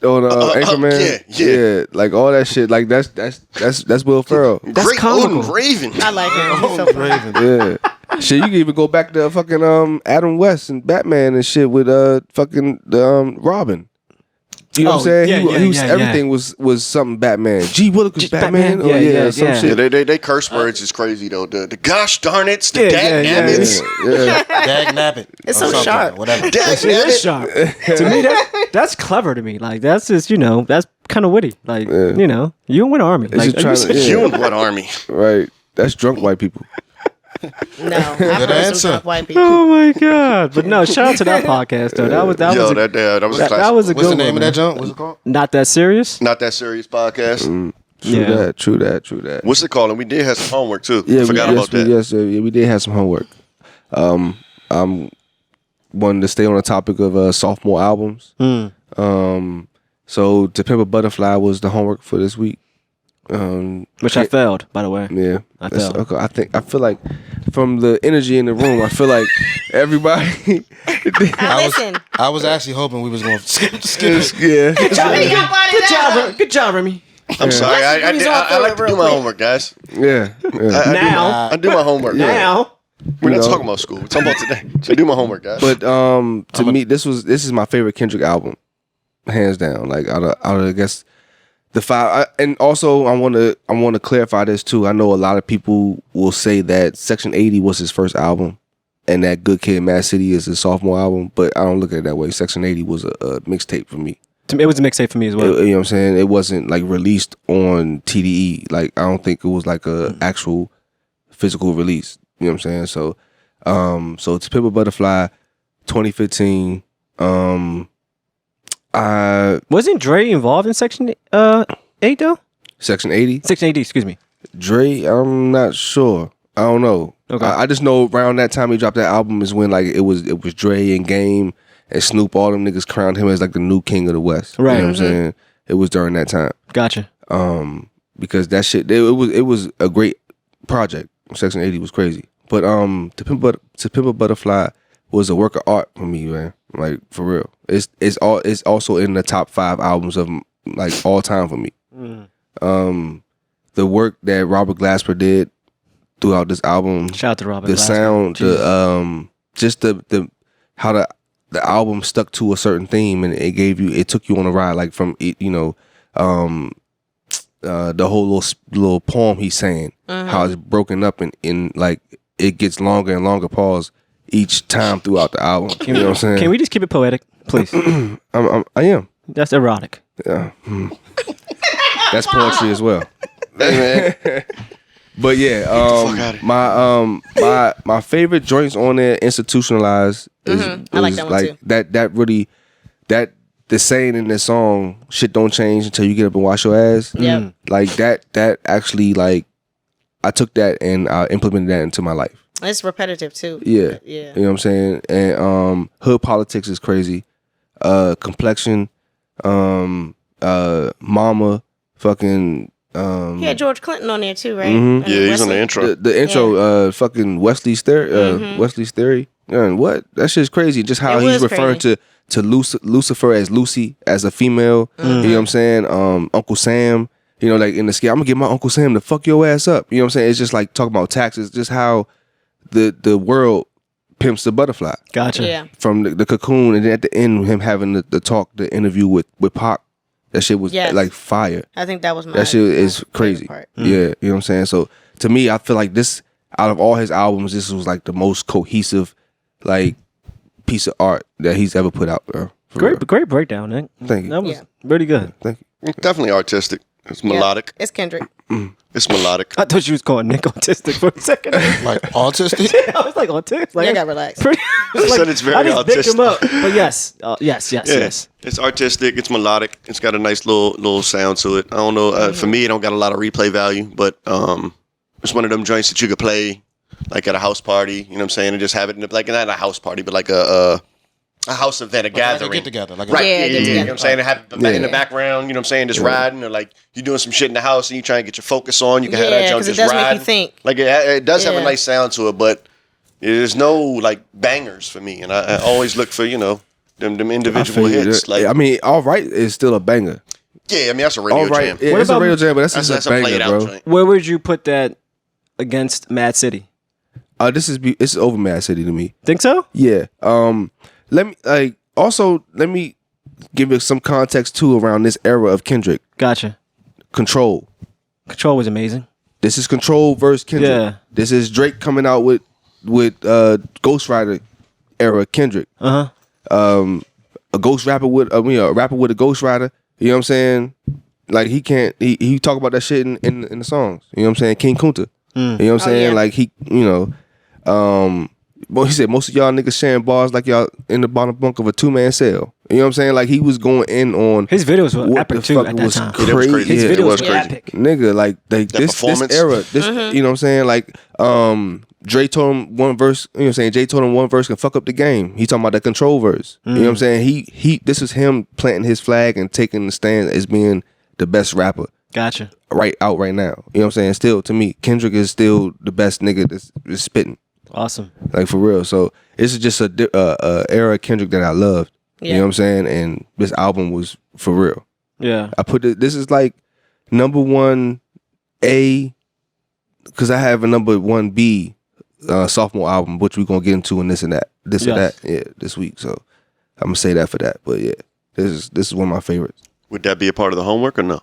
on Anchorman. yeah. like all that shit. Like that's Will Ferrell. That's Great comical. Odin Raven. I like him. He's so funny. Yeah, shit. You can even go back to fucking Adam West and Batman and shit with fucking Robin. You know what I'm saying? He was, everything was something Batman. G Willikers Just Batman. Batman. Oh Yeah, some yeah. shit. Yeah, they curse words is crazy though. The gosh darn it, the Yeah, dag yeah, nabbits. Yeah. Dag nabbit. It's Or so something, sharp. Whatever. Dag It is nabbit. sharp. To me, that's clever to me. Like that's just that's kind of witty. Like you in what army? Like just are you trying to- serious? yeah. You in what army? Right. That's drunk white people. No, I've heard answer. some drunk white people. Oh my god! But no, shout out to that podcast though. That was Yo, a, that was a that classic. was a What's good the name one, of that man. junk? What's it called? Not that serious. Not that serious podcast. True that. What's it called? And we did have some homework too. Yeah, Forgot about that. Yes, we did have some homework. I'm wanting to stay on the topic of sophomore albums. So To Pimp a Butterfly was the homework for this week. Which I failed, by the way. Yeah, I that's- failed. okay. I feel like from the energy in the room, I feel like everybody. Listen. I was actually hoping we was going to skip Yeah. Good job, Remy. I'm sorry. I like to do my homework, guys. Yeah. Now, I do my homework. now. We're not You know. talking about school. We're talking about today. So I do my homework, guys. But to me, this is my favorite Kendrick album, hands down. Like out of I guess the five, and also I want to clarify this too. I know a lot of people will say that Section 80 was his first album, and that Good Kid, Mad City is his sophomore album. But I don't look at it that way. Section 80 was a mixtape for me. It was a mixtape for me as well. You know what I'm saying? It wasn't like released on TDE. Like I don't think it was like a actual physical release. You know what I'm saying? So, To Pimp a Butterfly, 2015. Wasn't Dre involved in Section 8 though? Section 80. Section 80, excuse me. Dre, I'm not sure. I don't know. Okay. I just know around that time he dropped that album is when like it was Dre and Game and Snoop. All them niggas crowned him as like the new king of the West. Right. You know what I'm saying? It was during that time. Gotcha. Because that shit it was a great project. Section 80 was crazy. But To Pimp a Butterfly was a work of art for me, man. Like for real. It's also in the top 5 albums of like all time for me. The work that Robert Glasper did throughout this album, Shout out to Robert the Glasper. sound, Jesus. just the how the album stuck to a certain theme and it took you on a ride, like from the whole little poem he's saying, how it's broken up in like it gets longer and longer pause each time throughout the album. You know what I'm saying? Can we just keep it poetic, please? I am. That's erotic. Yeah. That's poetry as well. Hey, man. But yeah, my favorite joints on there, Institutionalized, is I like that one too. that really the saying in this song, shit don't change until you get up and wash your ass. Yep. Like that actually, like I took that and I implemented that into my life. It's repetitive too. Yeah. Yeah. You know what I'm saying? And Hood Politics is crazy. Complexion, Mama, fucking He had George Clinton on there too, right? Mhm. Yeah, he's on the Wesley. intro. the intro, fucking Wesley's theory, Wesley's theory. And what? That shit's crazy. Just how It he's was referring crazy. to Lucifer as Lucy, as a female. You know what I'm saying? Uncle Sam, you know, like in the scale, I'm gonna get my Uncle Sam to fuck your ass up. You know what I'm saying? It's just like talking about taxes, just how the world pimps the butterfly. Gotcha. Yeah. From the cocoon, and then at the end, him having the talk, the interview with Pac. That shit was Yes. like fire. I think that was my That shit is favorite crazy. part. Yeah, you know what I'm saying? So to me, I feel like this, out of all his albums, this was like the most cohesive, like, piece of art that he's ever put out, bro. For real. Great breakdown, Nick. Thank you. That was Yeah. really good. Thank you. Definitely artistic. It's Yeah. melodic. It's Kendrick. It's melodic. I thought you was calling Nick autistic for a second. Like autistic? I was like autistic. Like, Yeah, I got relaxed. pretty, I said it's very I just picked him autistic. up. But yes, yes. It's artistic. It's melodic. It's got a nice little sound to it. I don't know. For me, it don't got a lot of replay value, but it's one of them joints that you could play like at a house party. You know what I'm saying? And just have it in like not a house party, but like a house event, a gathering. Get together. Like Right. Yeah, Yeah, get you know together. what I'm saying? And have it in the background, you know what I'm saying? Just riding, or like you doing some shit in the house and you trying to get your focus on. You can have that Yeah, junk 'cause it just does make you riding. think. Like it does have a Yeah. nice sound to it, but there's no like bangers for me. And I always look for, them individual I feel you. hits. Like I mean, All Right is still a banger. yeah, I mean that's a radio All Right, jam. yeah, What it's a about- radio jam, but that's That's just a a played banger, out bro. joint. Where would you put that against Mad City? This is over Mad City to me. Think so? Yeah. Let me give you some context too around this era of Kendrick. Gotcha. Control. Control was amazing. This is Control versus Kendrick. Yeah. This is Drake coming out with Ghost Rider era Kendrick. Uh-huh. A ghost rapper with a rapper with a Ghost Rider. You know what I'm saying? Like he talk about that shit in the songs. You know what I'm saying? King Kunta. You know what I'm saying? yeah. Like Well, he said most of y'all niggas sharing bars like y'all in the bottom bunk of a 2-man cell. You know what I'm saying? Like he was going in on his videos were what epic the too fuck at that was time. crazy. It was crazy. His Yeah, videos it was were crazy. epic. Nigga, like this performance. era, this you know what I'm saying? Like Dre told him one verse, you know what I'm saying? Jay told him one verse can fuck up the game. He talking about the control verse. You know what I'm saying? He this is him planting his flag and taking the stand as being the best rapper Gotcha. right now. You know what I'm saying? Still, to me, Kendrick is still the best nigga that's spitting. Awesome. Like for real. So this is just a era of Kendrick that I loved. You know what I'm saying? And this album was for real. Yeah. I put this is like number 1A because I have a number 1B sophomore album, which we're gonna get into in this and that, or that, this week. So I'm gonna say that for that. But yeah, this is one of my favorites. Would that be a part of the homework or no?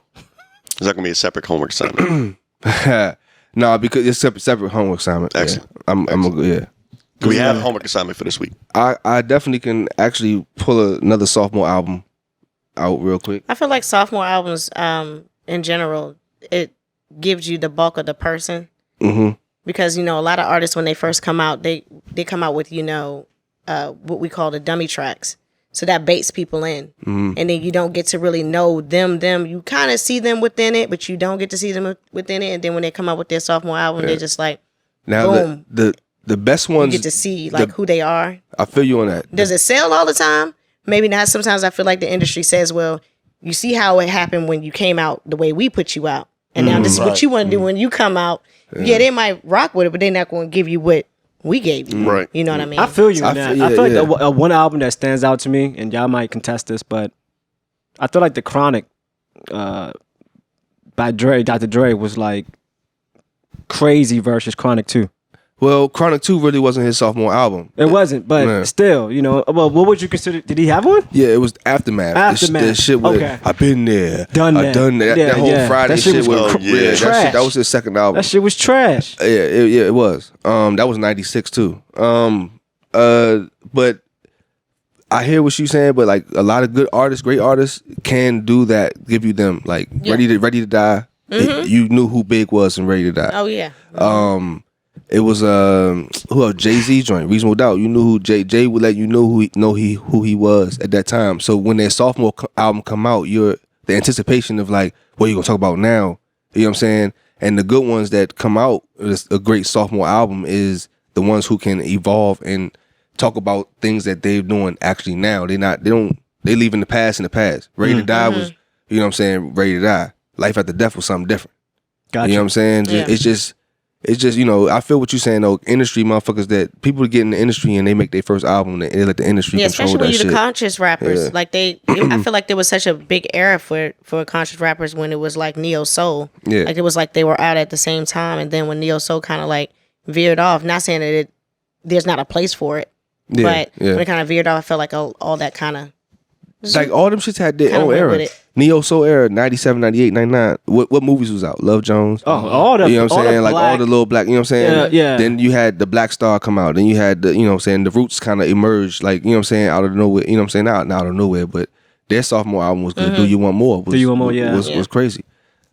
Is that gonna be a separate homework assignment? No, because it's separate homework assignment. Excellent. Yeah. I'm yeah. Do we have a homework assignment for this week? I definitely can actually pull another sophomore album out real quick. I feel like sophomore albums, in general, it gives you the bulk of the person. Mm-hmm. Because, a lot of artists, when they first come out, they come out with, what we call the dummy tracks. So that baits people in. Mm-hmm. And then you don't get to really know them. You kind of see them within it, but you don't get to see them within it. And then when they come out with their sophomore album, they're just like, now boom. The best ones. You get to see who they are. I feel you on that. Does it sell all the time? Maybe not. Sometimes I feel like the industry says, well, you see how it happened when you came out the way we put you out. And now this is what you want to do when you come out. Yeah, they might rock with it, but they're not going to give you what we gave you. Right. You know what I mean? I feel you on that. I feel like yeah. one album that stands out to me, and y'all might contest this, but I feel like the Chronic by Dr. Dre was like crazy versus Chronic 2. Well, Chronic 2 really wasn't his sophomore album. It wasn't, but still, well, what would you consider? Did he have one? Yeah, it was Aftermath. Aftermath. The shit with I've been there. Done that. That whole Friday that shit was that was his second album. That shit was trash. Yeah, it was. That was 96 too. But I hear what you're saying, but like a lot of good artists, great artists can do that, give you them like Ready to Die. You knew who Big was and Ready to Die. Oh yeah. It was who else? Jay-Z joint, Reasonable Doubt. You knew who Jay would let you know who he was at that time. So when their sophomore album come out, the anticipation of like, what are you gonna talk about now? You know what I'm saying? And the good ones that come out, a great sophomore album is the ones who can evolve and talk about things that they're doing actually now. They leaving the past in the past. Ready to Die was, you know what I'm saying? Ready to Die. Life After Death was something different. Gotcha. You know what I'm saying? Yeah. It's just, I feel what you're saying though. Industry motherfuckers that people get in the industry and they make their first album and they let the industry control especially that when you're shit. the conscious rappers. Yeah. Like I feel like there was such a big era for conscious rappers when it was like neo soul. Yeah. Like it was like they were out at the same time, and then when neo soul kind of like veered off. Not saying that there's not a place for it, but when it kind of veered off, I felt like all that kind of like all them shits had their Kinda own went era. with it. Neo Soul era, 97, 98, 99. What movies was out? Love Jones. Oh, all the You know what I'm saying? Like all the little black, you know what I'm saying? Yeah. Then you had the Black Star come out. Then you had the, you know what I'm saying, the Roots kind of emerged, like, you know what I'm saying, out of nowhere. You know what I'm saying? Not out of nowhere, but their sophomore album was good. Do You Want More? Do You Want More, yeah. Was crazy.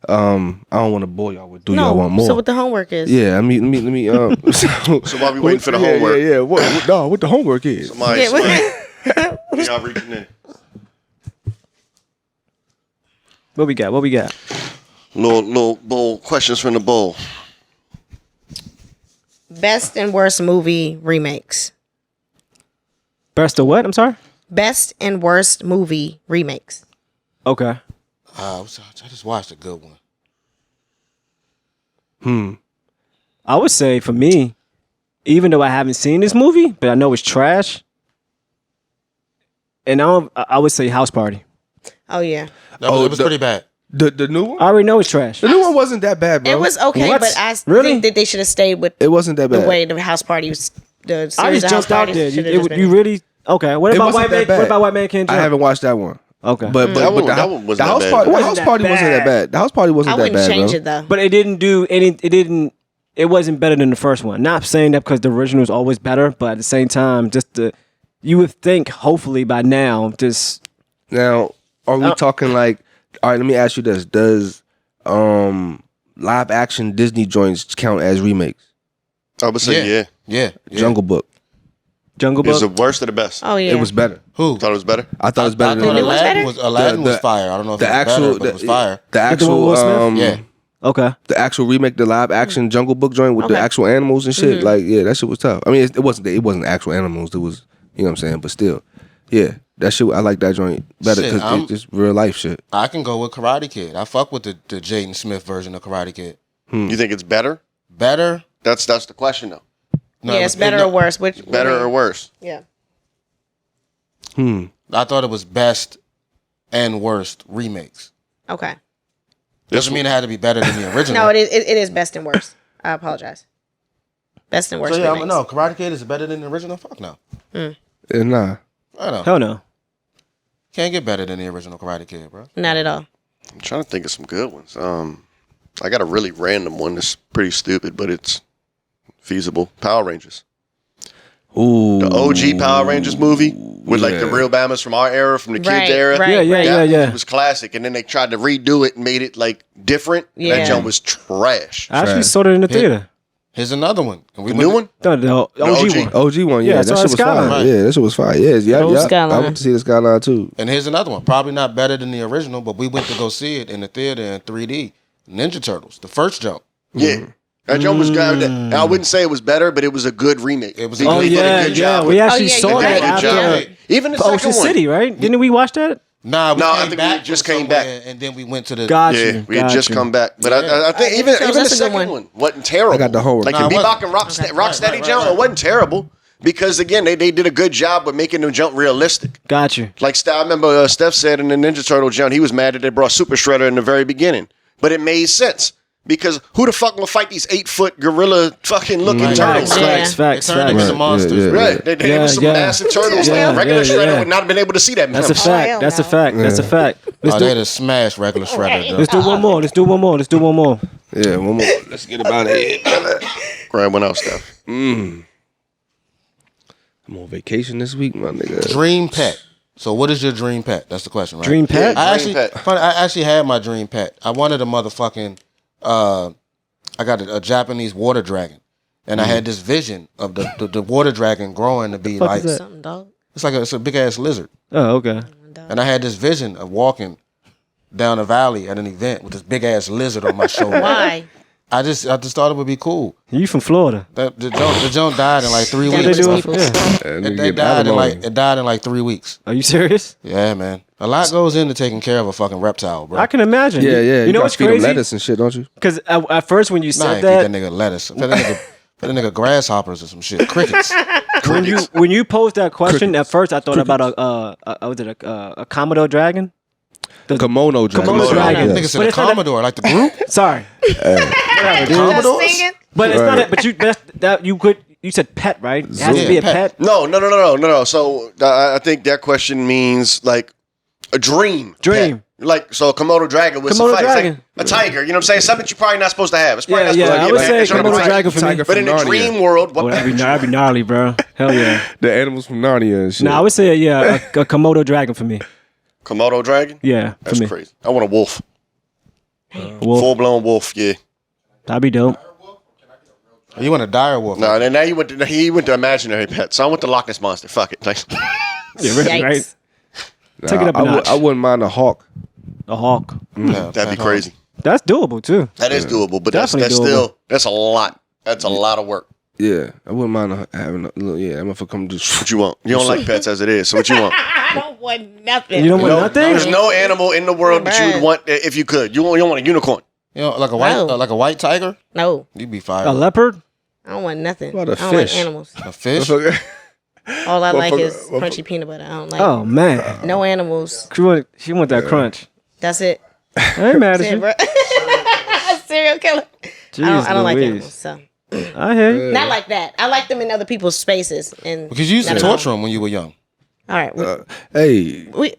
I don't want to bore y'all with Do Y'all Want More. So what the homework is? Yeah, let me So while we waiting for the homework. Yeah. What the homework is. Somebody y'all reaching in. What we got? Little bowl questions from the bowl. Best and worst movie remakes. Best of what? I'm sorry? Best and worst movie remakes. Okay. I just watched a good one. I would say for me, even though I haven't seen this movie, but I know it's trash, and I would say House Party. Oh yeah. It was pretty bad. The new one? I already know it's trash. The new one wasn't that bad, bro. It was okay, What? but I Really? think that they should have stayed with It wasn't that the bad. way the house party was. The series I just of House jumped out Party there. should have just been- You really okay? What It about wasn't White that Man? bad. What about White Man Can't I Jump? haven't watched that one. Okay, But That one the wasn't the that house bad. party, It the wasn't house that party wasn't that bad. bad. The house party wasn't I that wouldn't bad, change bro. it though. but it didn't do any. It didn't. It wasn't better than the first one. Not saying that because the original is always better, but at the same time, you would think hopefully by now, just Now, are we talking like? All right, let me ask you this: does live action Disney joints count as remakes? I would say yeah. Yeah. Jungle Book. Jungle Is Book. it worse or the best? Oh yeah. It was better. Who? Thought it was better. I thought it was better I thought than Aladdin Aladdin was The- fire. I don't know if the it was actual. better, but it was fire. The the one actual. with Will Smith? Yeah. Okay. The actual remake, the live action Jungle Book joint with the Okay. actual animals and shit. Like, yeah, that shit was tough. I mean, it wasn't actual animals. It was, you know what I'm saying. But still, yeah, that shit. I like that joint better Shit, because it's just real life shit. I can go with Karate Kid. I fuck with the Jaden Smith version of Karate Kid. You think it's better? Better? That's the question though. No, Yeah, it's better or worse. Which Better or worse? Yeah. I thought it was best and worst remakes. Okay. Doesn't mean it had to be better than the original. No, it is best and worst. I apologize. Best and worst. So yeah, remakes. no, Karate Kid is better than the original. Fuck no. Nah. I know. Hell no. Can't get better than the original Karate Kid, bro. Not at all. I'm trying to think of some good ones. I got a really random one that's pretty stupid, but it's feasible. Power Rangers. Ooh. The OG Power Rangers movie with like the Yeah. real Bamas from our era, from the kids' Right, era. right, Yeah, yeah, right. yeah, That yeah. movie was classic, and then they tried to redo it and made it like different. Yeah. That jump was trash. I actually Trash. saw it in the theater. Here's another one. And we The went new to- one? The OG OG. one. OG one, yeah, Yeah, that so shit was Skyline. fire. Yeah, that shit was fire. Yeah, Old yeah. I Skyline. went to see the Skyline too. And here's another one. Probably not better than the original, but we went to go see it in the theater in 3D. Ninja Turtles, the first jump. Yeah. That jump was good. I wouldn't say it was better, but it was a good remake. It was They a Oh good- did yeah, a good yeah. job We with it. actually yeah, saw yeah, that They did a good after job. Even the Ocean second one. City, right? Didn't we watch that? Nah, we No, I came think we back. just from came back. somewhere, and then we went to the. Got Yeah, you. we had got just you. come back, but Yeah. I think even Ninja Turtles, the that's a good second one. one wasn't terrible. I got the homework. Like Nah, the it Bebop and Rocksteady right, jump, right. it wasn't terrible because again they did a good job with making them jump realistic. Got you. Like I remember Steph said in the Ninja Turtle jump, he was mad that they brought Super Shredder in the very beginning, but it made sense. Because who the fuck will fight these 8-foot gorilla fucking looking Facts, turtles? Yeah. facts, facts, They turned them facts. into monsters. yeah. Right. There Yeah, was some yeah. massive turtles. Yeah, Like regular yeah, Shredder yeah. would not have been able to see that. That's a man. fact. hell That's a no. fact. That's a fact. Let's Oh, do they'd have smashed regular Shredder. though. Let's do one more. Let's do one more. Let's do one more. Yeah, one more. Let's get about it. Grab one out, Steph. I'm on vacation this week, my nigga. Dream pet. So what is your dream pet? That's the question, right? Dream pet? Yeah. I Dream actually, pet. funny, I actually had my dream pet. I wanted a motherfucking, I got a Japanese water dragon, and I had this vision of the water dragon growing to be fuck like is that? Something, dog. it's a big ass lizard, Oh, okay. and I had this vision of walking down a valley at an event with this big ass lizard on my shoulder. Why? I just thought it would be cool. You from Florida? The joint died in like 3 What What they weeks. do? people. Yeah. It died in like 3 weeks. Are you serious? Yeah, man. A lot goes into taking care of a fucking reptile, bro. I can imagine. Yeah, yeah. You know gotta what's feed 'em crazy? lettuce and shit, don't you? Because at first when you Nah, I said ain't that, feed that nigga lettuce. Feed that nigga grasshoppers or some shit. Crickets. when you posed that question, at first I thought about a Commodore dragon. Kimono dragon. Kimono dragon. Yeah. Nigga said But a it's not a- Commodore, like the group. Sorry, whatever, dude. Commodores? But it's not. Right. But you said pet, right? It has to be a pet. pet. No. So I think that question means like a dream. Dream. pet. Like so, a Komodo dragon would Komodo suffice. dragon. Like a tiger. You know what I'm saying? Something you're probably not supposed to have. It's probably Yeah, not yeah. supposed to I be would a pet. say It's not a Komodo pet. dragon for me. Tiger But in the from Narnia. dream world, Oh, that'd be gnarly, bro. Hell yeah. The animals from Narnia and shit. No, I would say a Komodo dragon for me. Komodo dragon? Yeah, for That's me. crazy. I want a wolf. Wolf. Full blown wolf, yeah. That'd be dope. You want a dire wolf? No, and then now he went to imaginary pet. So I went to Loch Ness Monster. Fuck it. Like, Yeah, really, Yikes. right? Nah, Take it up a notch. I wouldn't mind a hawk. A hawk. Yeah, that'd be crazy. That's doable too. That is doable, but Definitely that's doable. still that's a lot. That's a lot of work. Yeah, I wouldn't mind having a little. Yeah, that motherfucker come just. What you want? You don't like pets as it is. So what you want? I don't want nothing. You don't want No, nothing? there's no animal in the world that you would Right. want if you could. You don't want a unicorn. You know, like a white tiger. No, You'd be fire. A leopard? I don't want nothing. What about a I don't fish? like animals. A fish. All I like is Motherfucker- crunchy peanut butter. I don't like Oh man. no animals. She want that crunch. That's it. I ain't mad That's at it, you. bro. Serial killer. I don't like Louise. animals. So I hear you. not like that. I like them in other people's spaces. And Because you used to not at all. torture them when you were young. All right, Hey, we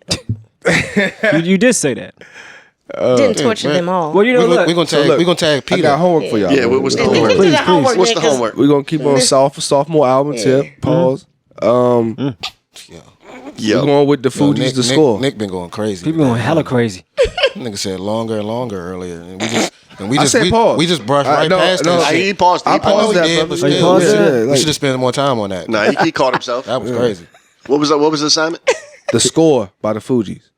You did say that. didn't torture man. them all. Well, you know, We're look, gonna tag. look, We're gonna tag I Peter. got homework for y'all. Yeah, man. what's the Let's homework? do Please, the please. homework. What's then, the 'cause homework? We're gonna keep on sophomore album tip. Pause. Yo, We're going with the Fuji's the score. Nick been going crazy. people going hella crazy. Nigga said longer and longer earlier, and we just And we I just said pause. we just brushed right no, past no, that shit. He paused. I paused that, did, brother. but Oh, you still, paused we that? should have spent more time on that. Nah, he caught himself. That was crazy. What was the assignment? The Score by the Fugees.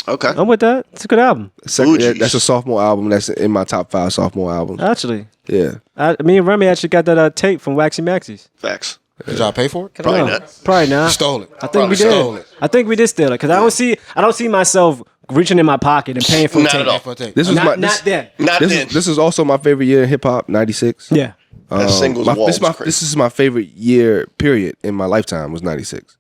Okay. I'm with that. It's a good album, Fugees. That's a sophomore album. That's in my top 5 sophomore albums. actually. Yeah. Me and Remy actually got that tape from Waxy Maxie's. Facts. Did y'all pay for it? Probably No, not. Probably not. You stole it. I think we Stole did. it. I think we did steal it because I don't see myself reaching in my pocket and paying for a Not tape. at all. For a tape. This was Not this, then. Not then. this is also my favorite year in hip hop, 96. Yeah. That singles wall was crazy. This is my favorite year period in my lifetime was 96.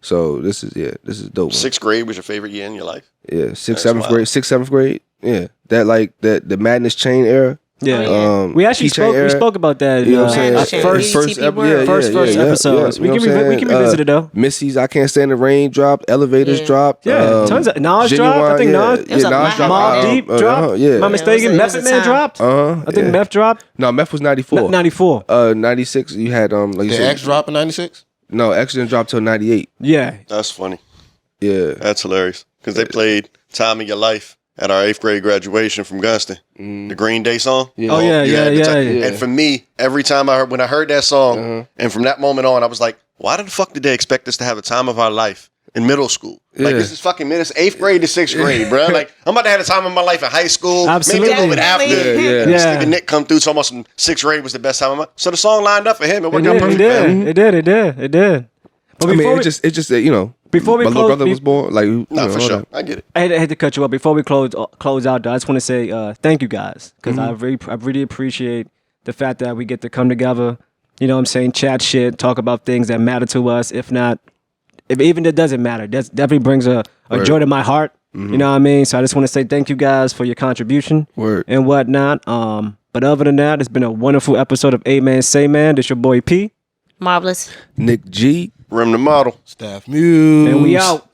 So this is dope. 6th grade was your favorite year in your life? Yeah, That's 7th grade. Yeah, that the Madness Chain era. Yeah. We actually spoke about that. You know what I'm saying? First episodes. We can revisit it though. Missy's I Can't Stand the Rain dropped. Elevators dropped. Yeah, tons of Nas dropped. I think Nas. It was a lot. Mobb Deep dropped. Yeah. Am I mistaken? it was Method a Man time. dropped. I think Meth dropped. No, Meth was 94. 94. 96 you had like you Did said. X drop in 96? No, X didn't drop till 98. Yeah. That's funny. Yeah. That's hilarious. Because they played Time of Your Life at our 8th grade graduation from Gunston. The Green Day song. Oh, yeah, You had the time. yeah. And for me, every time when I heard that song, and from that moment on, I was like, why the fuck did they expect us to have the time of our life in middle school? Like, this is fucking minutes, 8th grade to 6th grade, bro. Like, I'm about to have the time of my life in high school. Absolutely. Maybe a little bit after. Yeah. And this nigga Nick come through, so almost 6th grade was the best time of my life. So the song lined up for him. It worked out perfect. It did. But I mean, before it just you know, before we my close- little brother was born. Like, you No, know, for all sure. that. I get it. I had to cut you up before we close out. Though, I just want to say thank you guys because I really appreciate the fact that we get to come together. You know what I'm saying? Chat shit, talk about things that matter to us. If even it doesn't matter, that definitely brings a joy to my heart. You know what I mean? So I just want to say thank you guys for your contribution and whatnot. But other than that, it's been a wonderful episode of A-Man Say Man. This your boy P. Marvelous. Nick G. Rim the model. Staff Muse. And we out.